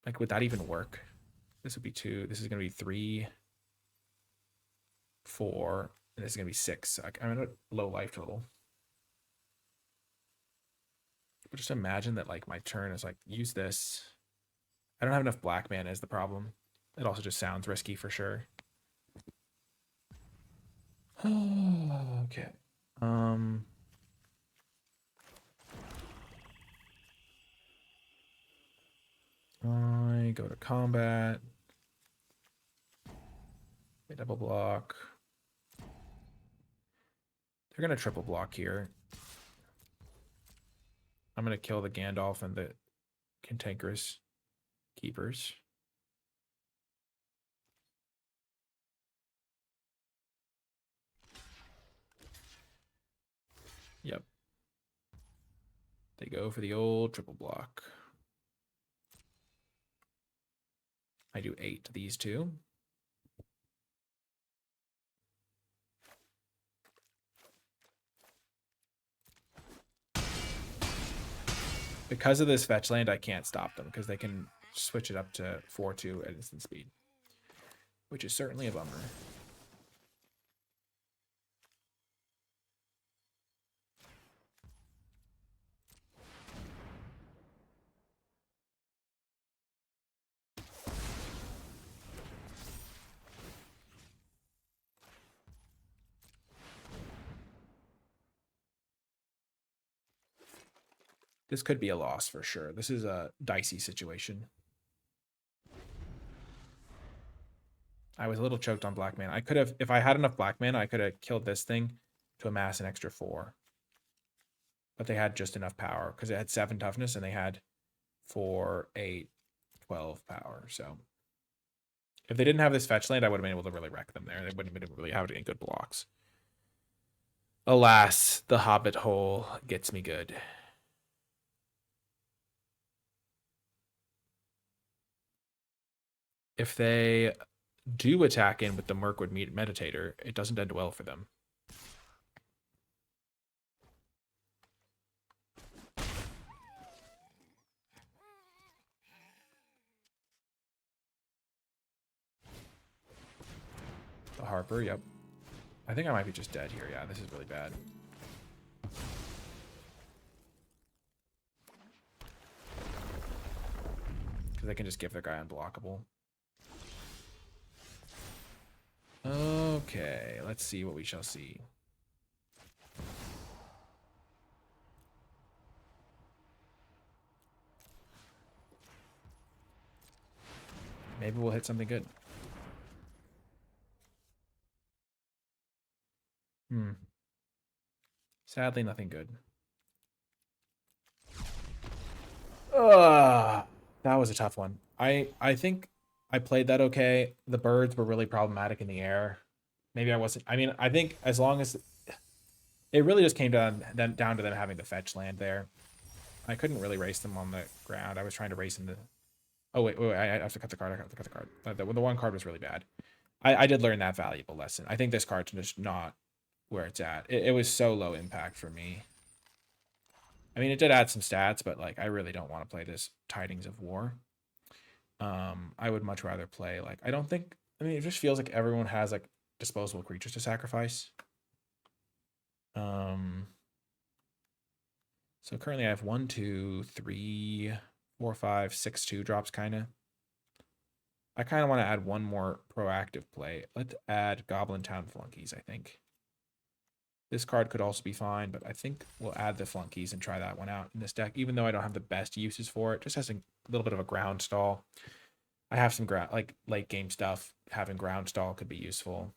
Like, would that even work? This would be 2. This is going to be 3, 4, and this is going to be 6. I'm at a low life total. But just imagine that like my turn is like, use this. I don't have enough black mana is the problem. It also just sounds risky for sure. Okay. I go to combat. They double block. They're gonna triple block here. I'm gonna kill the Gandalf and the Cantankerous Keepers. Yep. They go for the old triple block. I do 8 to these two. Because of this fetch land, I can't stop them because they can switch it up to 4/2 at instant speed, which is certainly a bummer. This could be a loss for sure. This is a dicey situation. I was a little choked on black mana. I could have, if I had enough black mana, I could have killed this thing to amass an extra 4. But they had just enough power because it had 7 toughness and they had 4, 8, 12 power. So if they didn't have this fetch land, I would have been able to really wreck them there. They wouldn't have been really having any good blocks. Alas, the Hobbit hole gets me good. If they do attack in with the Mirkwood Meditator, it doesn't end well for them. The Harper, yep. I think I might be just dead here. Yeah, this is really bad. Because they can just give their guy unblockable. Okay, let's see what we shall see. Maybe we'll hit something good. Sadly, nothing good. That was a tough one. I think I played that okay. The birds were really problematic in the air. Maybe I wasn't. I mean, I think as long as it really just came down to them having the fetch land there. I couldn't really race them on the ground. I was trying to race in the... Oh, wait, I have to cut the card. I have to cut the card. The one card was really bad. I did learn that valuable lesson. I think this card's just not where it's at. It was so low impact for me. I mean, it did add some stats, but like I really don't want to play this Tidings of War. I would much rather play like I don't think it just feels like everyone has like disposable creatures to sacrifice. So currently I have 1, 2, 3, 4, 5, 6 2-drops kind of. I kind of want to add one more proactive play. Let's add Goblin Town Flunkies, I think. This card could also be fine, but I think we'll add the Flunkies and try that one out in this deck, even though I don't have the best uses for it. Just has a little bit of a ground stall. I have some ground, like late game stuff. Having ground stall could be useful.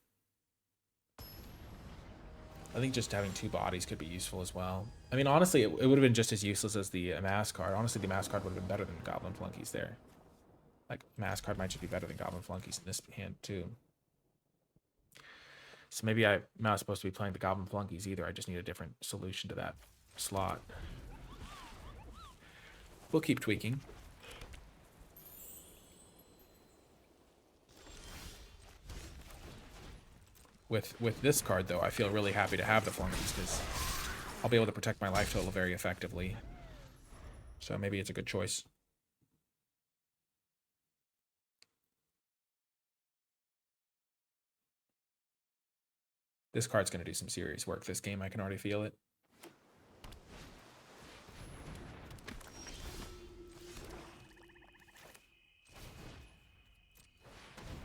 I think just having 2 bodies could be useful as well. I mean, honestly, it would have been just as useless as the Amass card. Honestly, the Amass card would have been better than the Goblin Flunkies there. Like, Amass card might just be better than Goblin Flunkies in this hand, too. So maybe I'm not supposed to be playing the Goblin Flunkies either. I just need a different solution to that slot. We'll keep tweaking. With this card, though, I feel really happy to have the Flunkies because I'll be able to protect my life total very effectively. So maybe it's a good choice. This card's going to do some serious work this game. I can already feel it.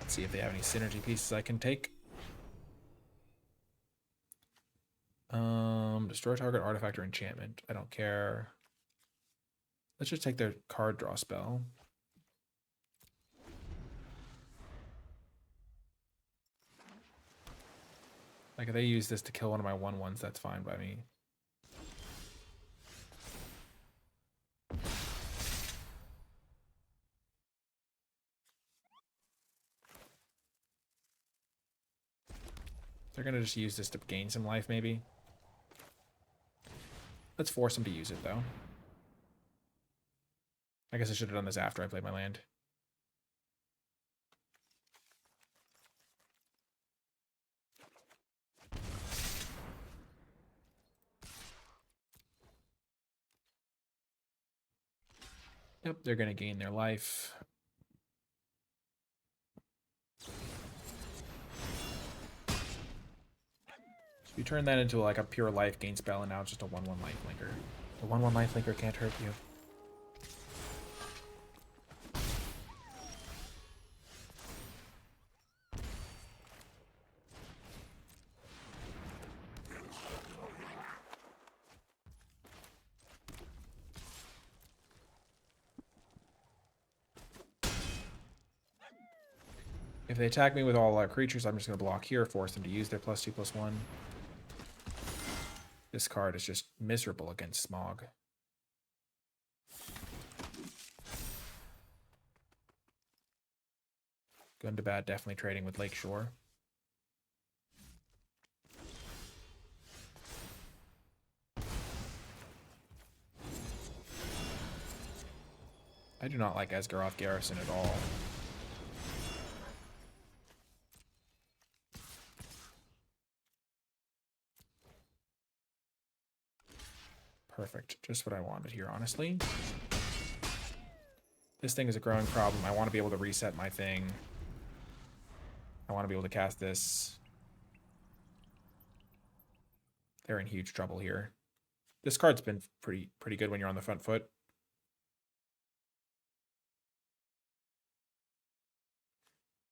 Let's see if they have any synergy pieces I can take. Destroy target artifact or enchantment. I don't care. Let's just take their card draw spell. Like, if they use this to kill one of my 1/1s, that's fine by me. They're going to just use this to gain some life, maybe. Let's force them to use it, though. I guess I should have done this after I played my land. Yep, they're going to gain their life. So you turn that into like a pure life gain spell, and now it's just a 1/1 lifelinker. The 1/1 lifelinker can't hurt you. If they attack me with all our creatures, I'm just going to block here, force them to use their +2/+1. This card is just miserable against Smog. Going to bad, definitely trading with Lakeshore. I do not like Esgaroth Garrison at all. Perfect. Just what I wanted here, honestly. This thing is a growing problem. I want to be able to reset my thing. I want to be able to cast this. They're in huge trouble here. This card's been pretty good when you're on the front foot.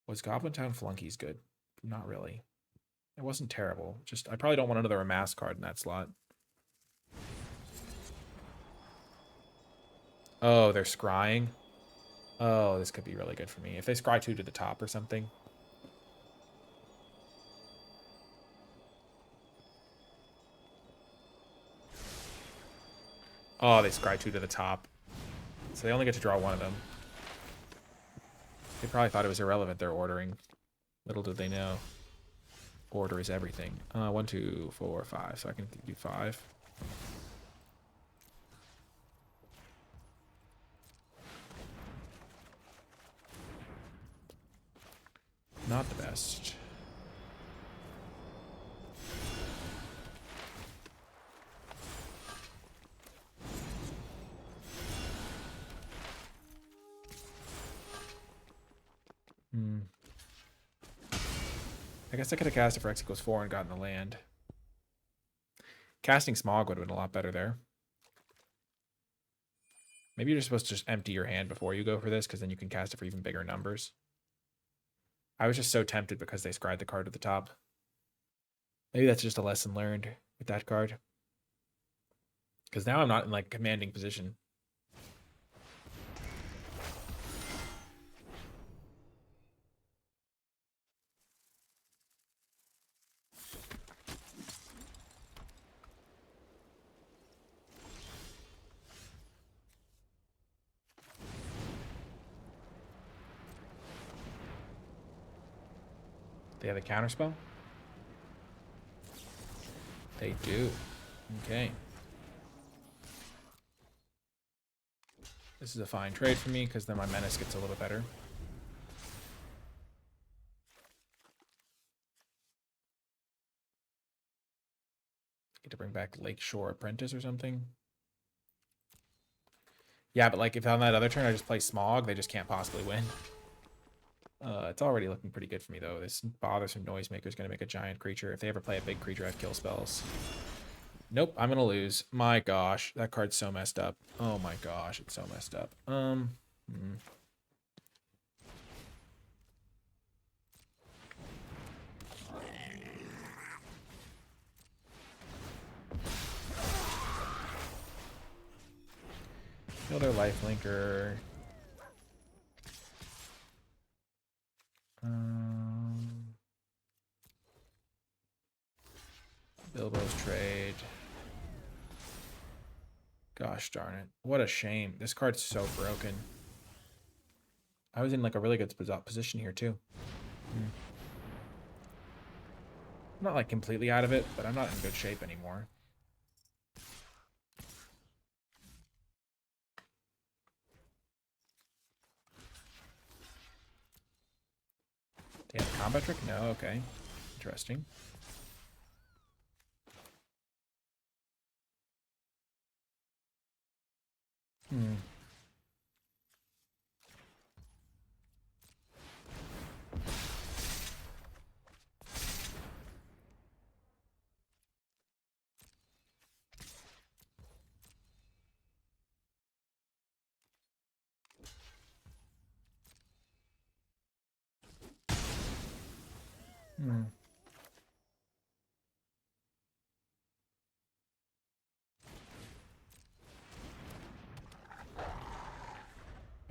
Was Goblin Town Flunkies good? Not really. It wasn't terrible. Just I probably don't want another Amass card in that slot. Oh, they're scrying. Oh, this could be really good for me. If they scry 2 to the top or something. Oh, they scry 2 to the top. So they only get to draw 1 of them. They probably thought it was irrelevant, they're ordering. Little did they know. Order is everything. 1, 2, 4, 5. So I can do 5. Not the best. I guess I could have cast it for X equals 4 and gotten the land. Casting Smog would have been a lot better there. Maybe you're supposed to just empty your hand before you go for this, because then you can cast it for even bigger numbers. I was just so tempted because they scryed the card at the top. Maybe that's just a lesson learned with that card. Because now I'm not in like a commanding position. They have a counterspell? They do. Okay. This is a fine trade for me because then my menace gets a little better. Get to bring back Lakeshore Apprentice or something. Yeah, but like if on that other turn I just play Smog, they just can't possibly win. It's already looking pretty good for me, though. This bothersome Noisemaker is going to make a giant creature. If they ever play a big creature, I have kill spells. Nope, I'm going to lose. My gosh, that card's so messed up. Oh my gosh, it's so messed up. Kill their lifelinker. Bilbo's trade. Gosh darn it. What a shame. This card's so broken. I was in like a really good position here too. I'm not like completely out of it, but I'm not in good shape anymore. They have a combat trick? No, okay. Interesting.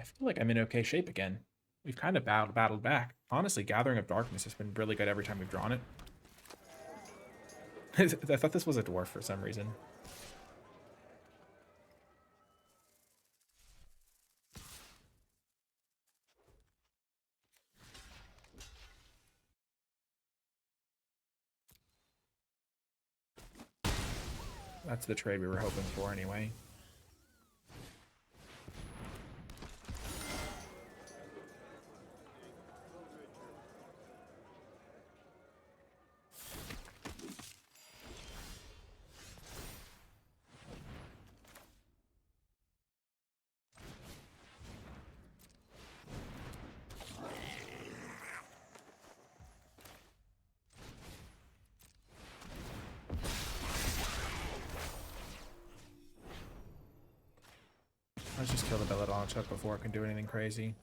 I feel like I'm in okay shape again. We've kind of battled back. Honestly, Gathering of Darkness has been really good every time we've drawn it. I thought this was a dwarf for some reason. That's the trade we were hoping for anyway. Let's just kill the Belladonna before it can do anything crazy.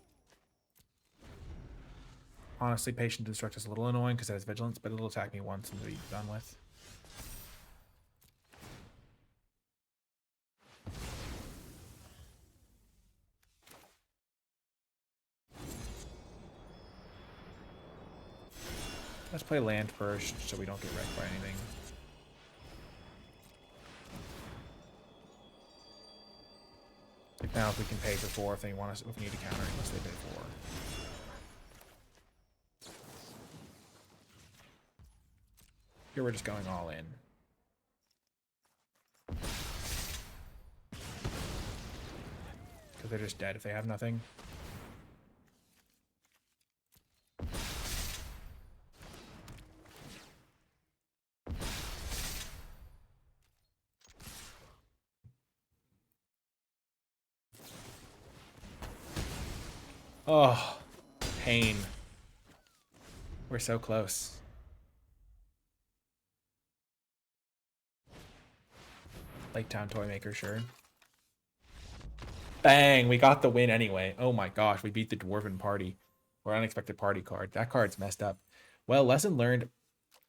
Honestly, Patient Destruct is a little annoying because it has Vigilance, but it'll attack me once and be done with. Let's play land first so we don't get wrecked by anything. Like now if we can pay for 4 if they want us, if we need to counter unless they pay 4. Here we're just going all in. Because they're just dead if they have nothing. Oh, pain. We're so close. Lake Town Toymaker, sure. Bang! We got the win anyway. Oh my gosh, we beat the Dwarven Party. Or Unexpected Party card. That card's messed up. Well, lesson learned,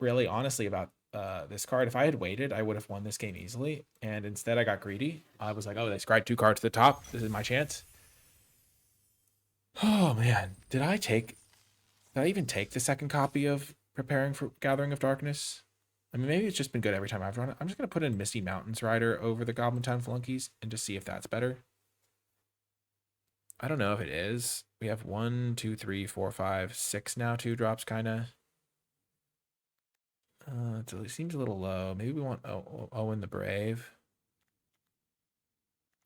really honestly, about this card. If I had waited, I would have won this game easily. And instead, I got greedy. I was like, oh, they scried 2 cards to the top. This is my chance. Oh, man. Did I even take the second copy of Preparing for Gathering of Darkness? I mean, maybe it's just been good every time I've run it. I'm just going to put in Misty Mountains Rider over the Goblin Town Flunkies and just see if that's better. I don't know if it is. We have 1, 2, 3, 4, 5, 6 now. 2 drops, kind of. It seems a little low. Maybe we want Owen the Brave.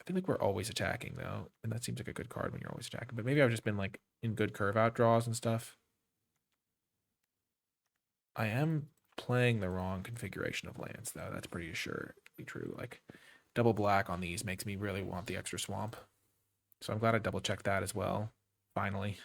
I feel like we're always attacking, though. And that seems like a good card when you're always attacking. But maybe I've just been, like, in good curve-out draws and stuff. I am playing the wrong configuration of lands, though. That's pretty assuredly true. Like, double black on these makes me really want the extra swamp. So I'm glad I double-checked that as well. Finally.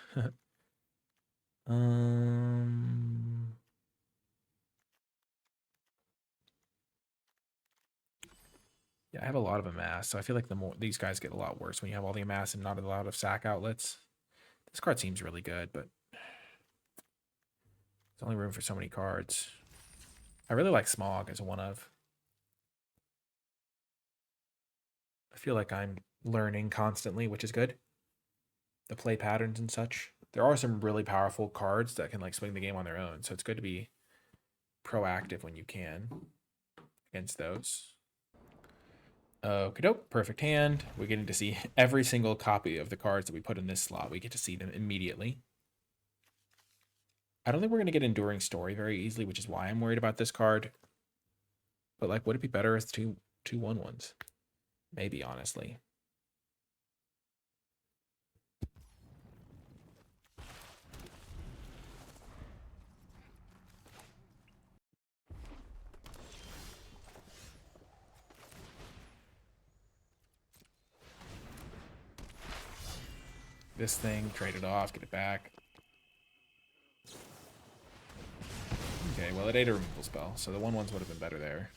Yeah, I have a lot of amass, so I feel like the more these guys get a lot worse when you have all the amass and not a lot of sack outlets. This card seems really good, but there's only room for so many cards. I really like Smog as a one of. I feel like I'm learning constantly, which is good. The play patterns and such. There are some really powerful cards that can like swing the game on their own, so it's good to be proactive when you can against those. Okie doke, perfect hand. We're getting to see every single copy of the cards that we put in this slot. We get to see them immediately. I don't think we're going to get Enduring Story very easily, which is why I'm worried about this card. But, like, would it be better as two 1/1s? Maybe, honestly. This thing, trade it off, get it back. Okay, well, it ate a removal spell, so the 1/1s would have been better there.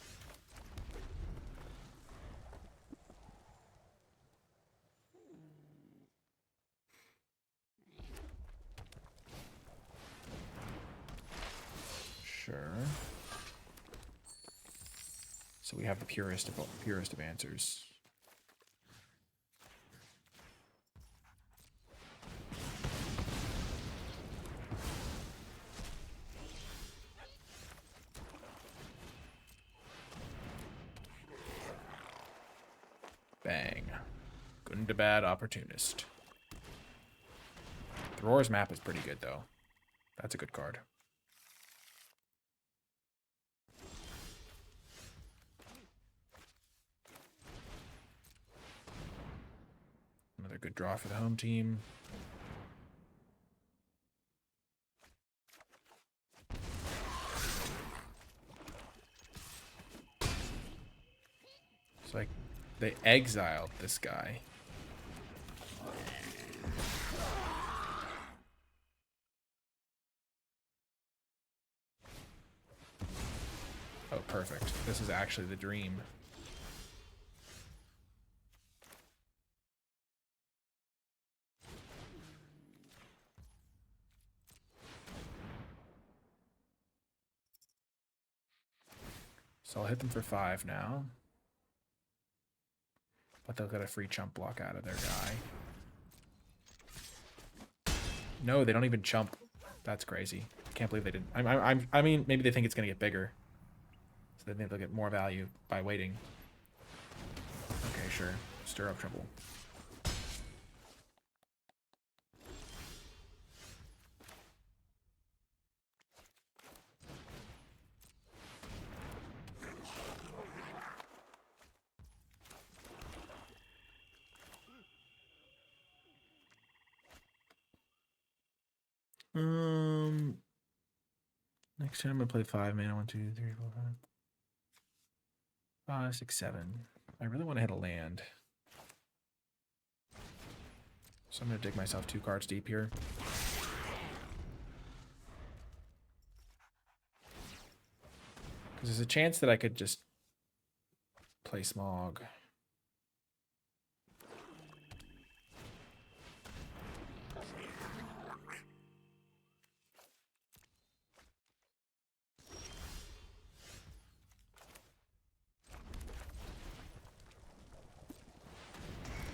Sure. So we have the purest of answers. Bang. Good to bad opportunist. Thrower's map is pretty good, though. That's a good card. Another good draw for the home team. It's like they exiled this guy. Oh, perfect. This is actually the dream. So I'll hit them for 5 now. But they'll get a free chump block out of their guy. No, they don't even chump. That's crazy. Can't believe they didn't. I mean, maybe they think it's going to get bigger. So they think they'll get more value by waiting. Okay, sure. Stir up trouble. Next turn I'm gonna play 5 mana. 1, 2, 3, 4, 5. 5, 6, 7. I really want to hit a land. So I'm gonna dig myself 2 cards deep here. Because there's a chance that I could just play Smog.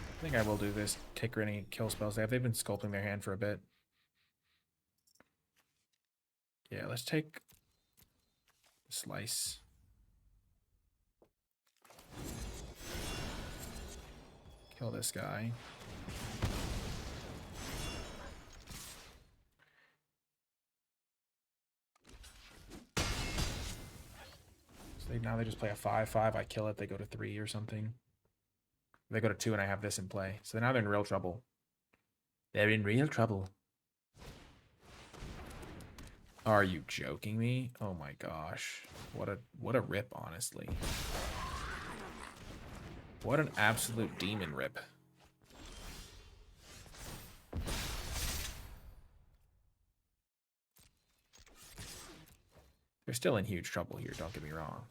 I think I will do this. Take any kill spells they have. They've been sculpting their hand for a bit. Yeah, let's take Slice. Kill this guy. So now they just play a 5/5. I kill it. They go to 3 or something. They go to 2 and I have this in play. So now they're in real trouble. They're in real trouble. Are you joking me? Oh my gosh. What a rip, honestly. What an absolute demon rip. They're still in huge trouble here, don't get me wrong.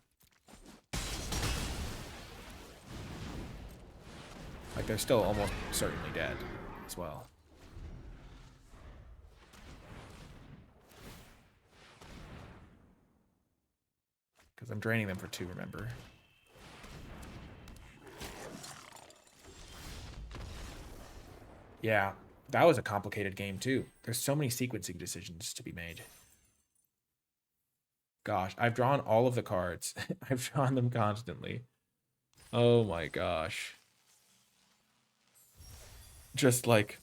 Like, they're still almost certainly dead as well. Because I'm draining them for 2, remember? Yeah, that was a complicated game too. There's so many sequencing decisions to be made. Gosh, I've drawn all of the cards. I've drawn them constantly. Oh my gosh. Just like,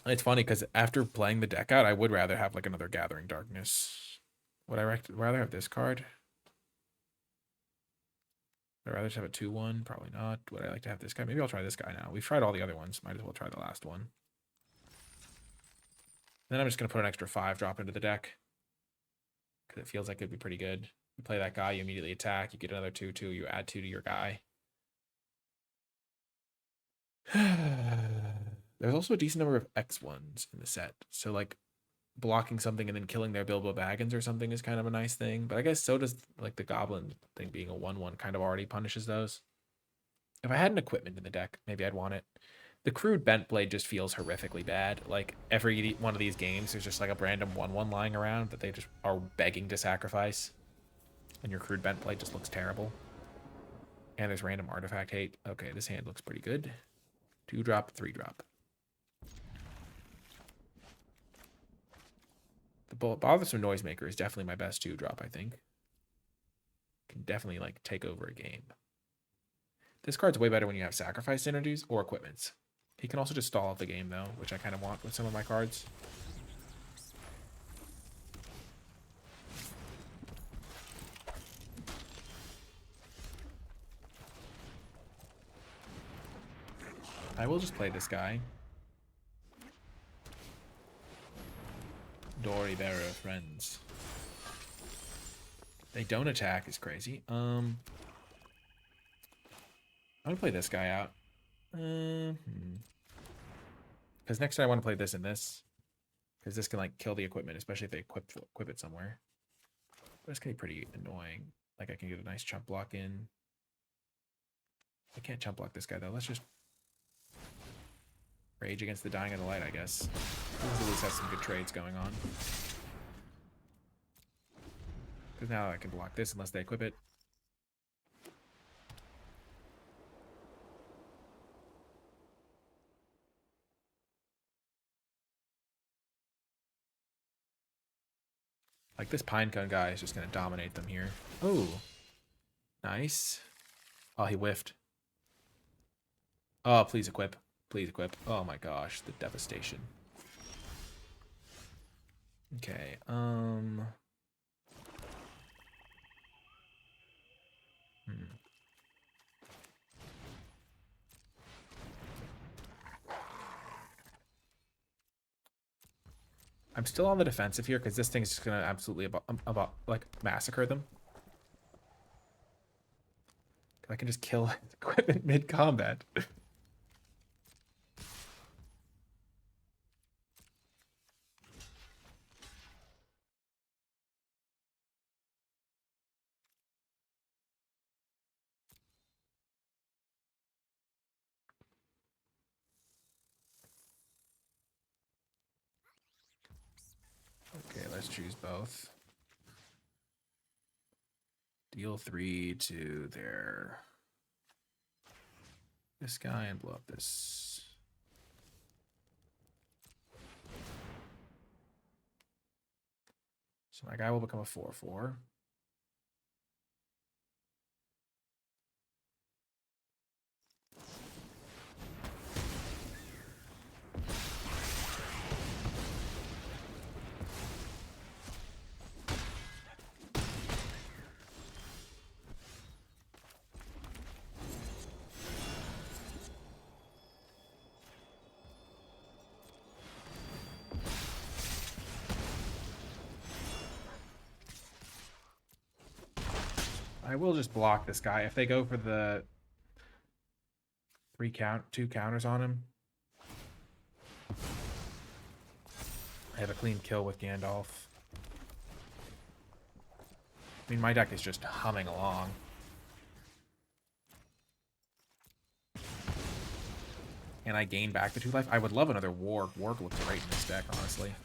it's funny because after playing the deck out, I would rather have like another Gathering Darkness. Would I rather have this card? Would I rather just have a 2/1? Probably not. Would I like to have this guy? Maybe I'll try this guy now. We've tried all the other ones. Might as well try the last one. Then I'm just going to put an extra 5-drop into the deck. Because it feels like it'd be pretty good. You play that guy, you immediately attack. You get another 2/2. You add 2 to your guy. There's also a decent number of X1s in the set. So, like, blocking something and then killing their Bilbo Baggins or something is kind of a nice thing. But I guess so does, like, the Goblin thing being a 1/1 kind of already punishes those. If I had an equipment in the deck, maybe I'd want it. The Crude Bent Blade just feels horrifically bad. Like, every one of these games, there's just, like, a random 1/1 lying around that they just are begging to sacrifice. And your Crude Bent Blade just looks terrible. And there's random artifact hate. Okay, this hand looks pretty good. 2-drop, 3-drop. The Bothersome Noisemaker is definitely my best 2-drop, I think. Can definitely, like, take over a game. This card's way better when you have sacrifice synergies or equipments. He can also just stall out the game, though, which I kind of want with some of my cards. I will just play this guy. Dory Bearer of Friends. They don't attack is crazy. I'm gonna play this guy out. Because next I want to play this and this. Because this can like kill the equipment, especially if they equip it somewhere. But it's gonna be pretty annoying. Like I can get a nice chump block in. I can't chump block this guy though. Let's just rage against the Dying of the Light, I guess. At least have some good trades going on. Because now I can block this unless they equip it. Like this Pinecone guy is just going to dominate them here. Oh, nice. Oh, he whiffed. Oh, please equip. Please equip. Oh my gosh, the devastation. Okay, I'm still on the defensive here because this thing's just gonna absolutely about like massacre them. I can just kill equipment mid-combat. choose both. Deal 3 to this guy and blow up this. So my guy will become a 4/4. I will just block this guy. If they go for the 2 counters on him, I have a clean kill with Gandalf. I mean, my deck is just humming along. And I gain back the 2 life. I would love another Warg. Warg looks great in this deck, honestly.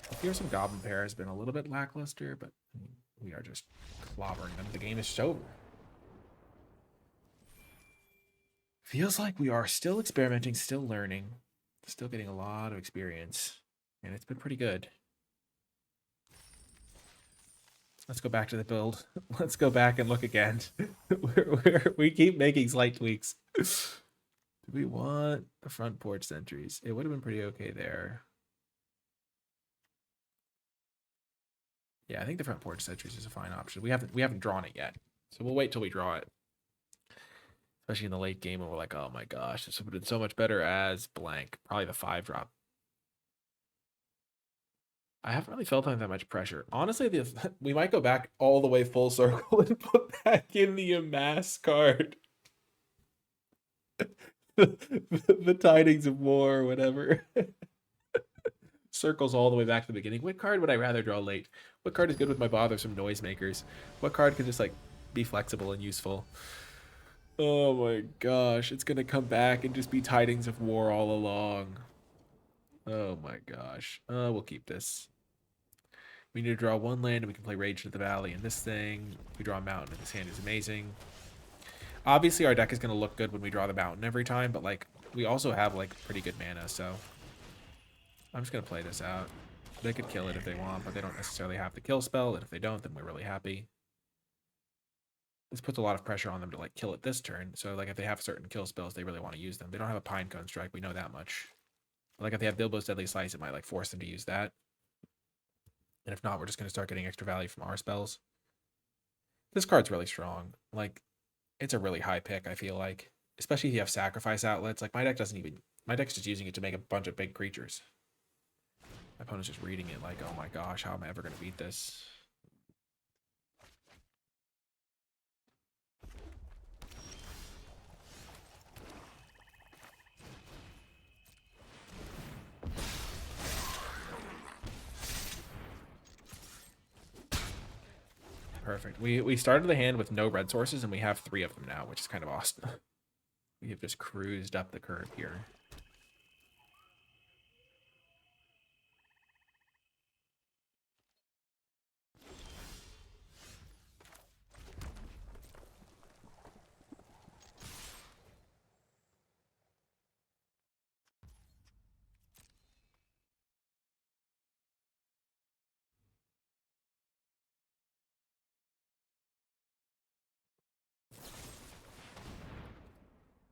The Fearsome Goblin pair has been a little bit lackluster, but we are just clobbering them. The game is over. Feels like we are still experimenting, still learning, still getting a lot of experience, and it's been pretty good. Let's go back to the build. Let's go back and look again. We keep making slight tweaks. Do we want the front porch sentries? It would have been pretty okay there. Yeah, I think the front porch sentries is a fine option. We haven't drawn it yet, so we'll wait till we draw it. Especially in the late game when we're like, oh my gosh, this would have been so much better as blank. Probably the 5-drop. I haven't really felt that much pressure. Honestly, we might go back all the way full circle and put back in the Amass card. the Tidings of War or whatever. Circles all the way back to the beginning. What card would I rather draw late? What card is good with my bothersome noisemakers? What card can just like be flexible and useful? Oh my gosh, it's gonna come back and just be Tidings of War all along. Oh my gosh. We'll keep this. We need to draw 1 land and we can play Rage to the Valley in this thing. We draw a mountain and this hand is amazing. Obviously our deck is going to look good when we draw the mountain every time, but like we also have like pretty good mana, so I'm just going to play this out. They could kill it if they want, but they don't necessarily have the kill spell, and if they don't, then we're really happy. This puts a lot of pressure on them to like kill it this turn, so like if they have certain kill spells, they really want to use them. They don't have a Pinecone Strike, we know that much. But, like if they have Bilbo's Deadly Slice, it might like force them to use that. And if not, we're just going to start getting extra value from our spells. This card's really strong. Like, it's a really high pick, I feel like. Especially if you have sacrifice outlets. Like, my deck's just using it to make a bunch of big creatures. My opponent's just reading it like, oh my gosh, how am I ever going to beat this? Perfect. We started the hand with no red sources, and we have 3 of them now, which is kind of awesome. We have just cruised up the curve here.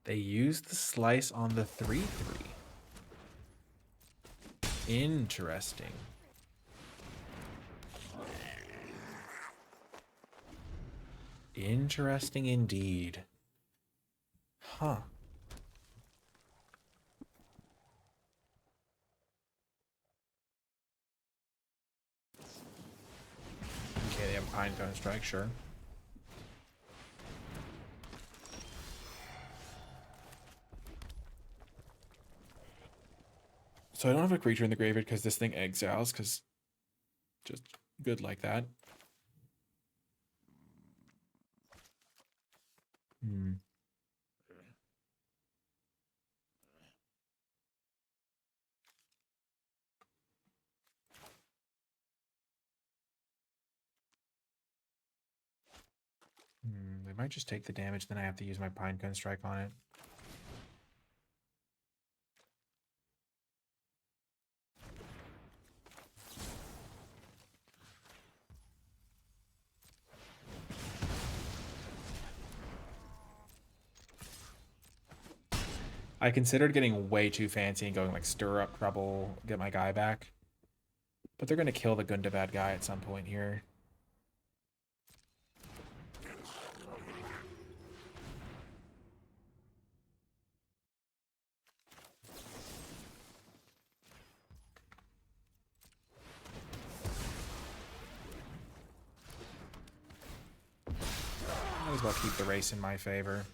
They used the slice on the 3/3. Interesting. Interesting indeed. Huh. Okay, they have a Pinecone Strike, sure. So I don't have a creature in the graveyard because this thing exiles, because just good like that. might just take the damage, then I have to use my Pinecone Strike on it. I considered getting way too fancy and going like Stir Up Trouble, get my guy back. But they're going to kill the Gundabad guy at some point here. Might as well keep the race in my favor.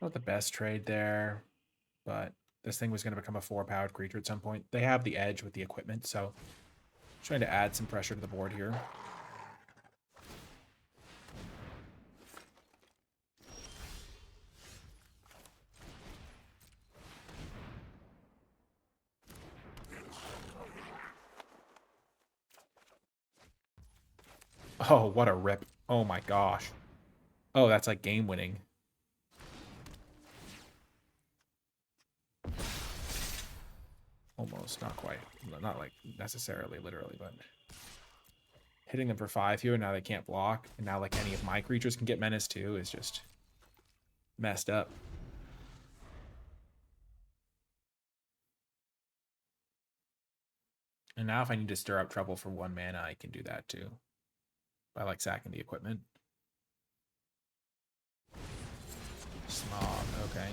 Not the best trade there, but this thing was going to become a 4-powered creature at some point. They have the edge with the equipment, so trying to add some pressure to the board here. Oh, what a rip. Oh my gosh. Oh, that's like game winning. Almost, not quite. Not like necessarily, literally, but hitting them for 5 here, now they can't block. And now like any of my creatures can get menace too is just messed up. And now if I need to stir up trouble for 1 mana, I can do that too. By like sacking the equipment. Smog, okay.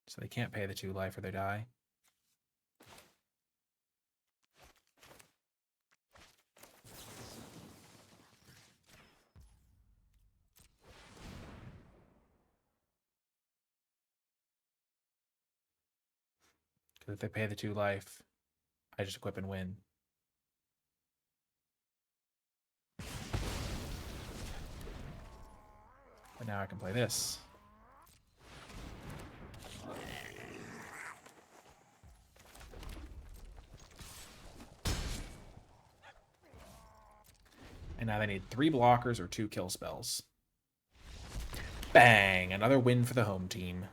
So they can't pay the 2 life or they die. Because if they pay the 2 life, I just equip and win. But now I can play this. And now they need 3 blockers or 2 kill spells. Bang! Another win for the home team.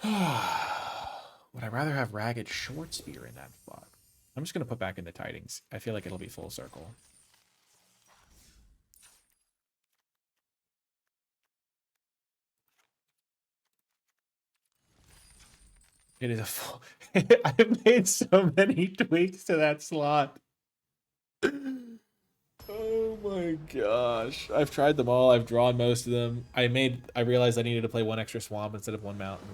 Would I rather have Ragged Short Spear in that spot? I'm just going to put back into Tidings. I feel like it'll be full circle. It is a full... I've made so many tweaks to that slot. Oh my gosh. I've tried them all. I've drawn most of them. I realized I needed to play 1 extra swamp instead of 1 mountain.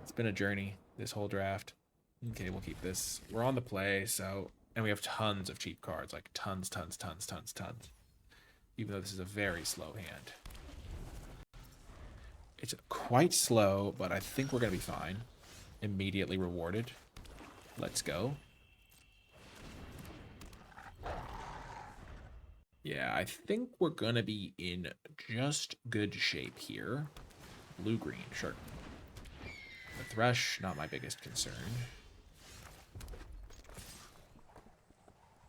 It's been a journey, this whole draft. Okay, we'll keep this. We're on the play, so... And we have tons of cheap cards. Like, tons. Even though this is a very slow hand. It's quite slow, but I think we're going to be fine. Immediately rewarded. Let's go. Yeah, I think we're going to be in just good shape here. Blue-green, sure. The Thresh, not my biggest concern.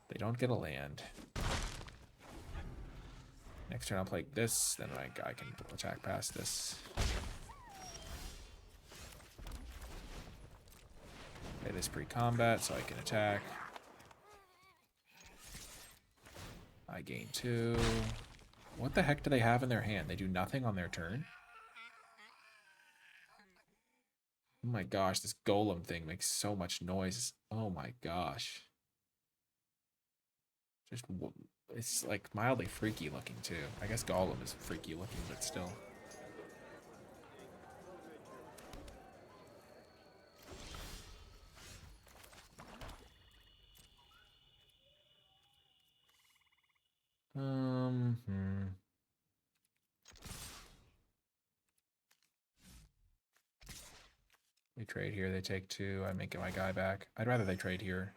They don't get a land. Next turn I'll play this, then my guy can attack past this. Play this pre-combat so I can attack. I gain 2. What the heck do they have in their hand? They do nothing on their turn? Oh my gosh, this golem thing makes so much noise. Oh my gosh. Just, it's like mildly freaky looking too. I guess golem is freaky looking, but still. We trade here. They take 2. I make my guy back. I'd rather they trade here.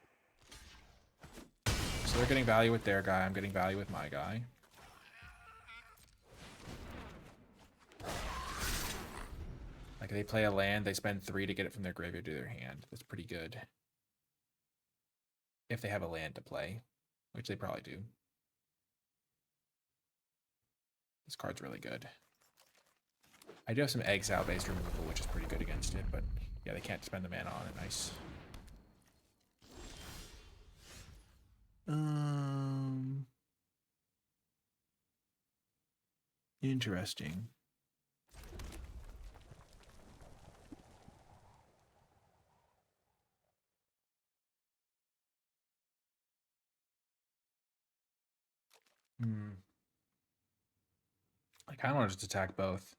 So they're getting value with their guy. I'm getting value with my guy. Like, they play a land, they spend 3 to get it from their graveyard to their hand. That's pretty good. If they have a land to play, which they probably do. This card's really good. I do have some exile-based removal, which is pretty good against it, but yeah, they can't spend the mana on it. Nice. Interesting. I kind of want to just attack both.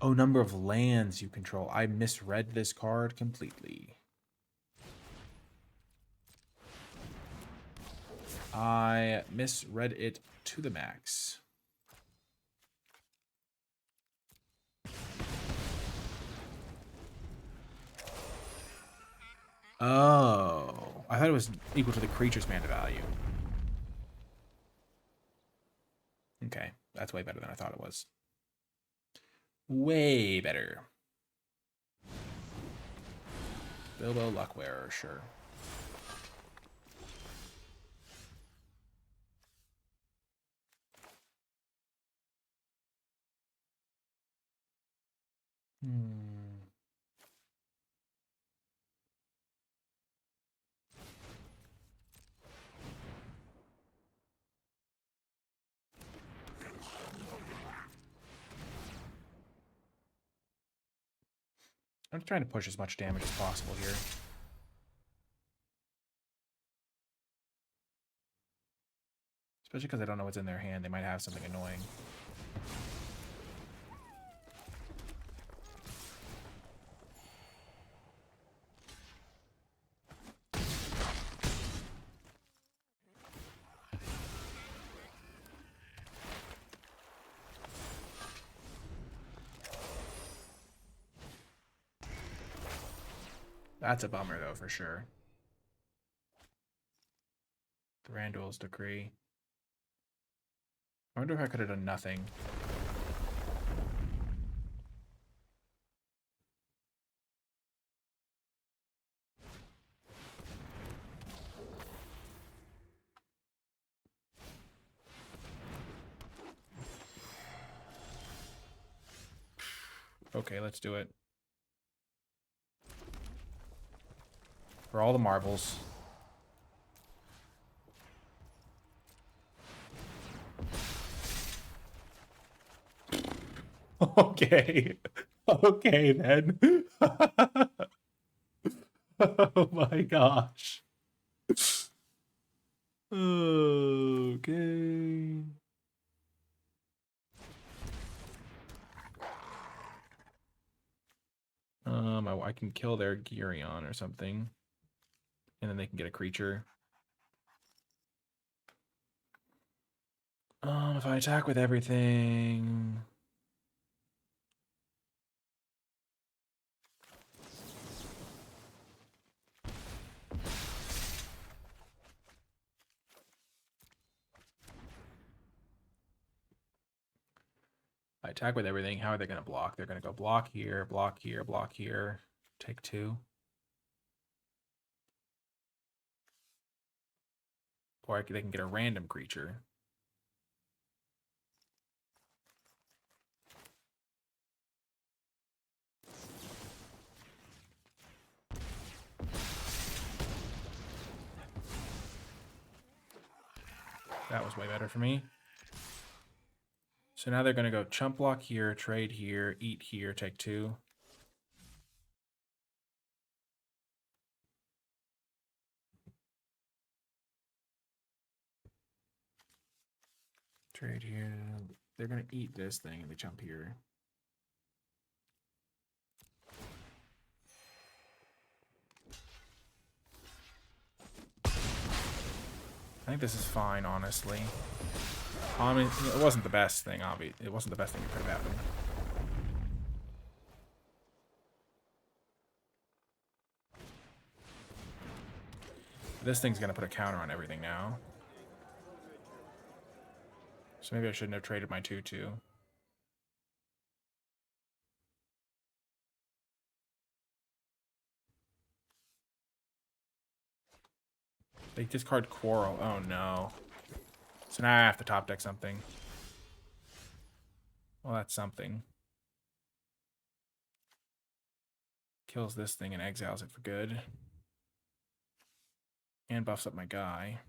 Oh, number of lands you control. I misread this card completely. I misread it to the max. Oh, I thought it was equal to the creature's mana value. Okay, that's way better than I thought it was. Way better. Bilbo Luckwearer, sure. I'm trying to push as much damage as possible here. Especially because I don't know what's in their hand. They might have something annoying. That's a bummer, though, for sure. Thranduil's Decree. I wonder if I could have done nothing. Okay, let's do it. For all the marbles. Okay. Okay, then. Oh my gosh. Okay. I can kill their Gearion or something. And then they can get a creature. If I attack with everything... I attack with everything. How are they going to block? They're going to go block here, block here, block here. Take 2. Or they can get a random creature. That was way better for me. So now they're going to go chump block here, trade here, eat here, take 2. Trade here. They're going to eat this thing and they jump here. I think this is fine, honestly. I mean, it wasn't the best thing, obviously. It wasn't the best thing that could have happened. This thing's going to put a counter on everything now. So maybe I shouldn't have traded my 2-2. They discard Quarrel. Oh, no. So now I have to top deck something. Well, that's something. Kills this thing and exiles it for good. And buffs up my guy.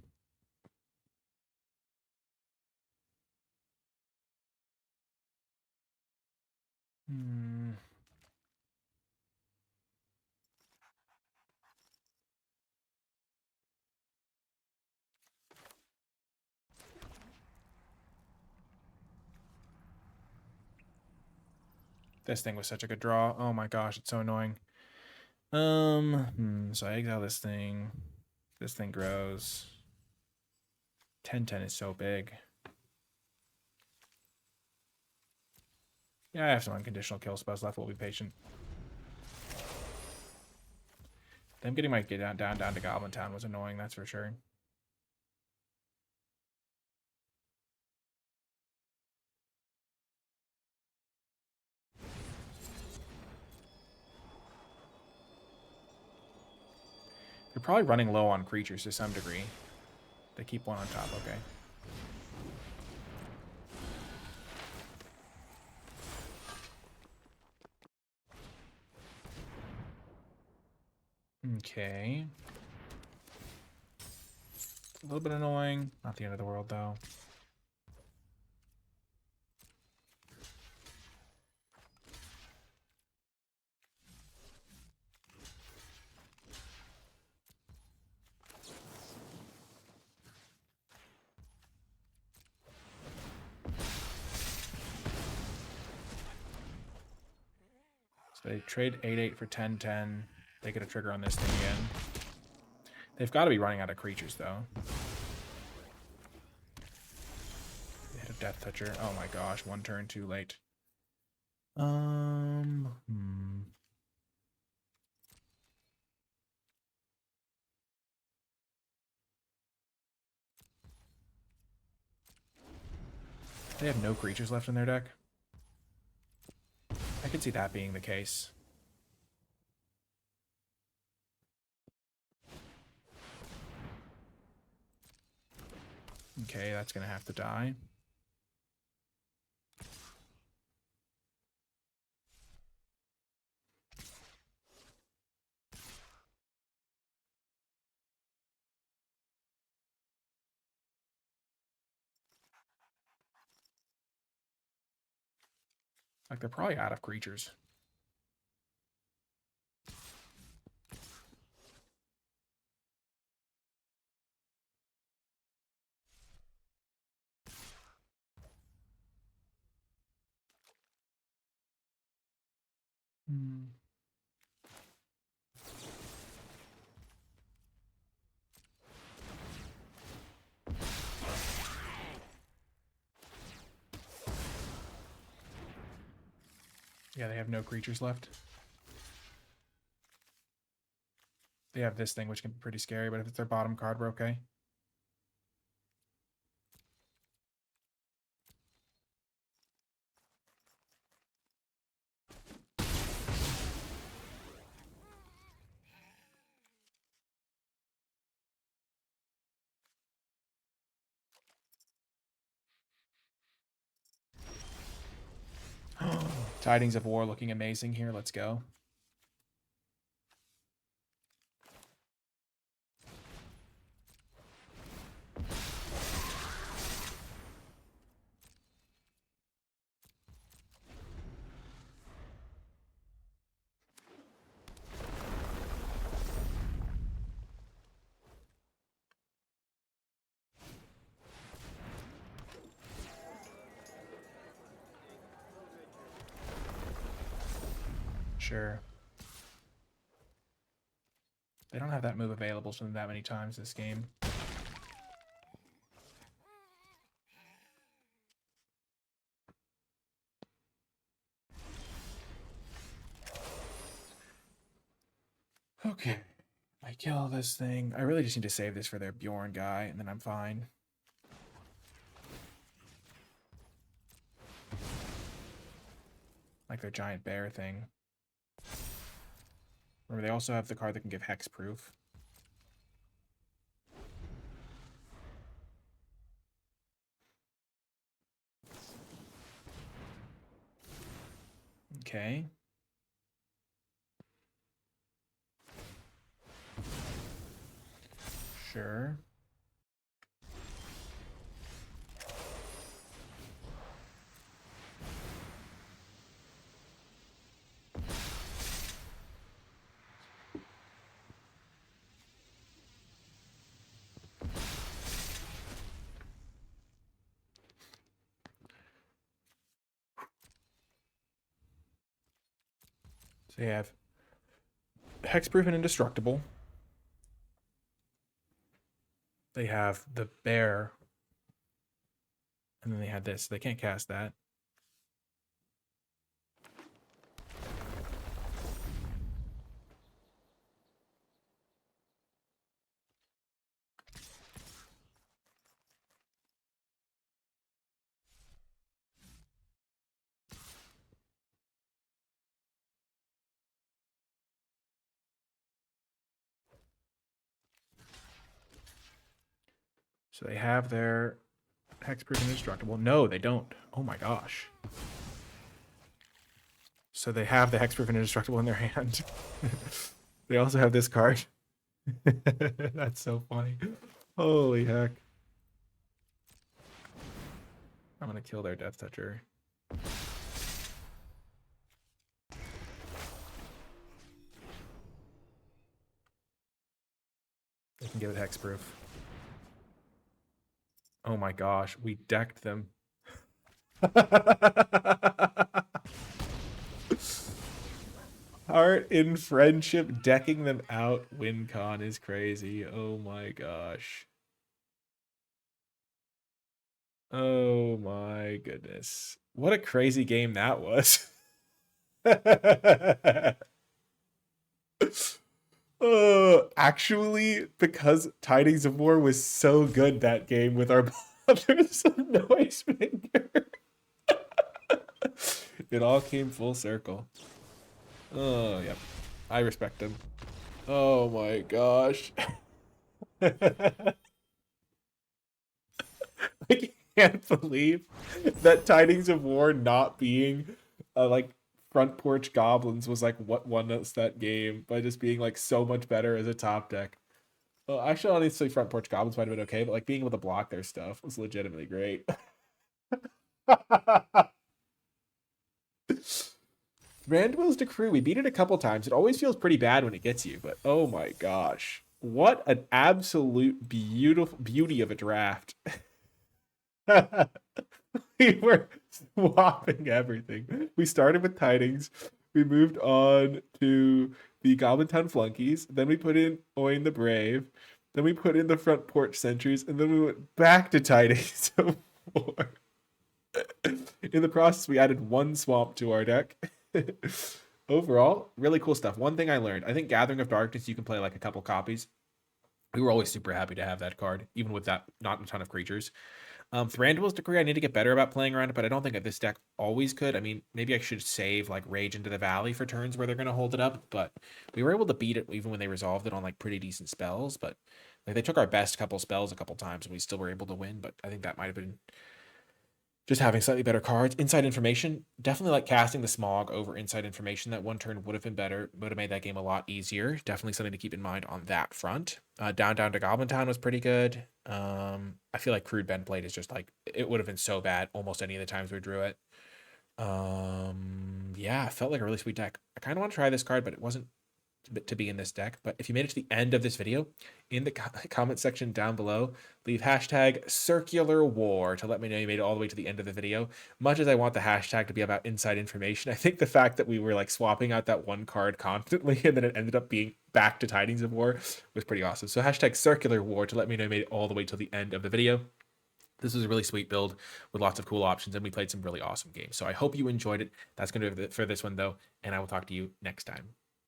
This thing was such a good draw. Oh my gosh, it's so annoying. So I exile this thing. This thing grows. 10/10 is so big. Yeah, I have some unconditional kill spells left. We'll be patient. Them getting my down to Goblin Town was annoying, that's for sure. They're probably running low on creatures to some degree. They keep one on top, okay. Okay. A little bit annoying. Not the end of the world, though. So they trade 8/8 for 10/10. They get a trigger on this thing again. They've got to be running out of creatures, though. They hit a Death Toucher. Oh my gosh, one turn too late. They have no creatures left in their deck. I could see that being the case. Okay, that's going to have to die. Like, they're probably out of creatures. Yeah, they have no creatures left. They have this thing, which can be pretty scary, but if it's their bottom card, we're okay. Tidings of War looking amazing here. Let's go. Sure. They don't have that move available to them that many times this game. Okay. I kill this thing. I really just need to save this for their Bjorn guy, and then I'm fine. Like their giant bear thing. Remember, they also have the card that can give hexproof. Okay. Sure. So you have hexproof and indestructible. They have the bear. And then they had this. They can't cast that. So they have their hexproof and indestructible. No, they don't. Oh my gosh. So they have the hexproof and indestructible in their hand. They also have this card. That's so funny. Holy heck. I'm gonna kill their Death Toucher. They can give it hexproof. Oh my gosh, we decked them. Heart in friendship, decking them out. WinCon is crazy. Oh my gosh. Oh my goodness. What a crazy game that was. Actually, because Tidings of War was so good that game with our brothers of Noise Finger. It all came full circle. Oh, yep. I respect him. Oh my gosh. I can't believe that Tidings of War not being like front porch goblins was like what won us that game by just being like so much better as a top deck. Well, actually, honestly, front porch goblins might have been okay, but like being able to block their stuff was legitimately great. Randwell's Decree, we beat it a couple times. It always feels pretty bad when it gets you, but oh my gosh. What an absolute beautiful beauty of a draft. We were swapping everything. We started with Tidings. We moved on to the Goblin Town Flunkies. Then we put in Oin the Brave. Then we put in the Front Porch Sentries. And then we went back to Tidings of War. In the process, we added one swamp to our deck. Overall, really cool stuff. One thing I learned, I think Gathering of Darkness, you can play like a couple copies. We were always super happy to have that card, even with that not a ton of creatures. Thranduil's Decree, I need to get better about playing around it, but I don't think that this deck always could. I mean, maybe I should save like Rage into the Valley for turns where they're going to hold it up, but we were able to beat it even when they resolved it on like pretty decent spells. But like they took our best couple spells a couple times and we still were able to win. But I think that might have been just having slightly better cards. Inside Information, definitely like casting the Smog over Inside Information. That one turn would have been better, would have made that game a lot easier. Definitely something to keep in mind on that front. Down to Goblin Town was pretty good. I feel like Crude Ben Blade is just like, it would have been so bad almost any of the times we drew it. Yeah, it felt like a really sweet deck. I kind of want to try this card, but it wasn't to be in this deck. But if you made it to the end of this video, in the comment section down below, leave hashtag circular war to let me know you made it all the way to the end of the video. Much as I want the hashtag to be about inside information, I think the fact that we were like swapping out that one card constantly and then it ended up being back to Tidings of War was pretty awesome. So hashtag circular war to let me know you made it all the way till the end of the video. This was a really sweet build with lots of cool options, and we played some really awesome games. So I hope you enjoyed it. That's going to do it for this one, though, and I will talk to you next time.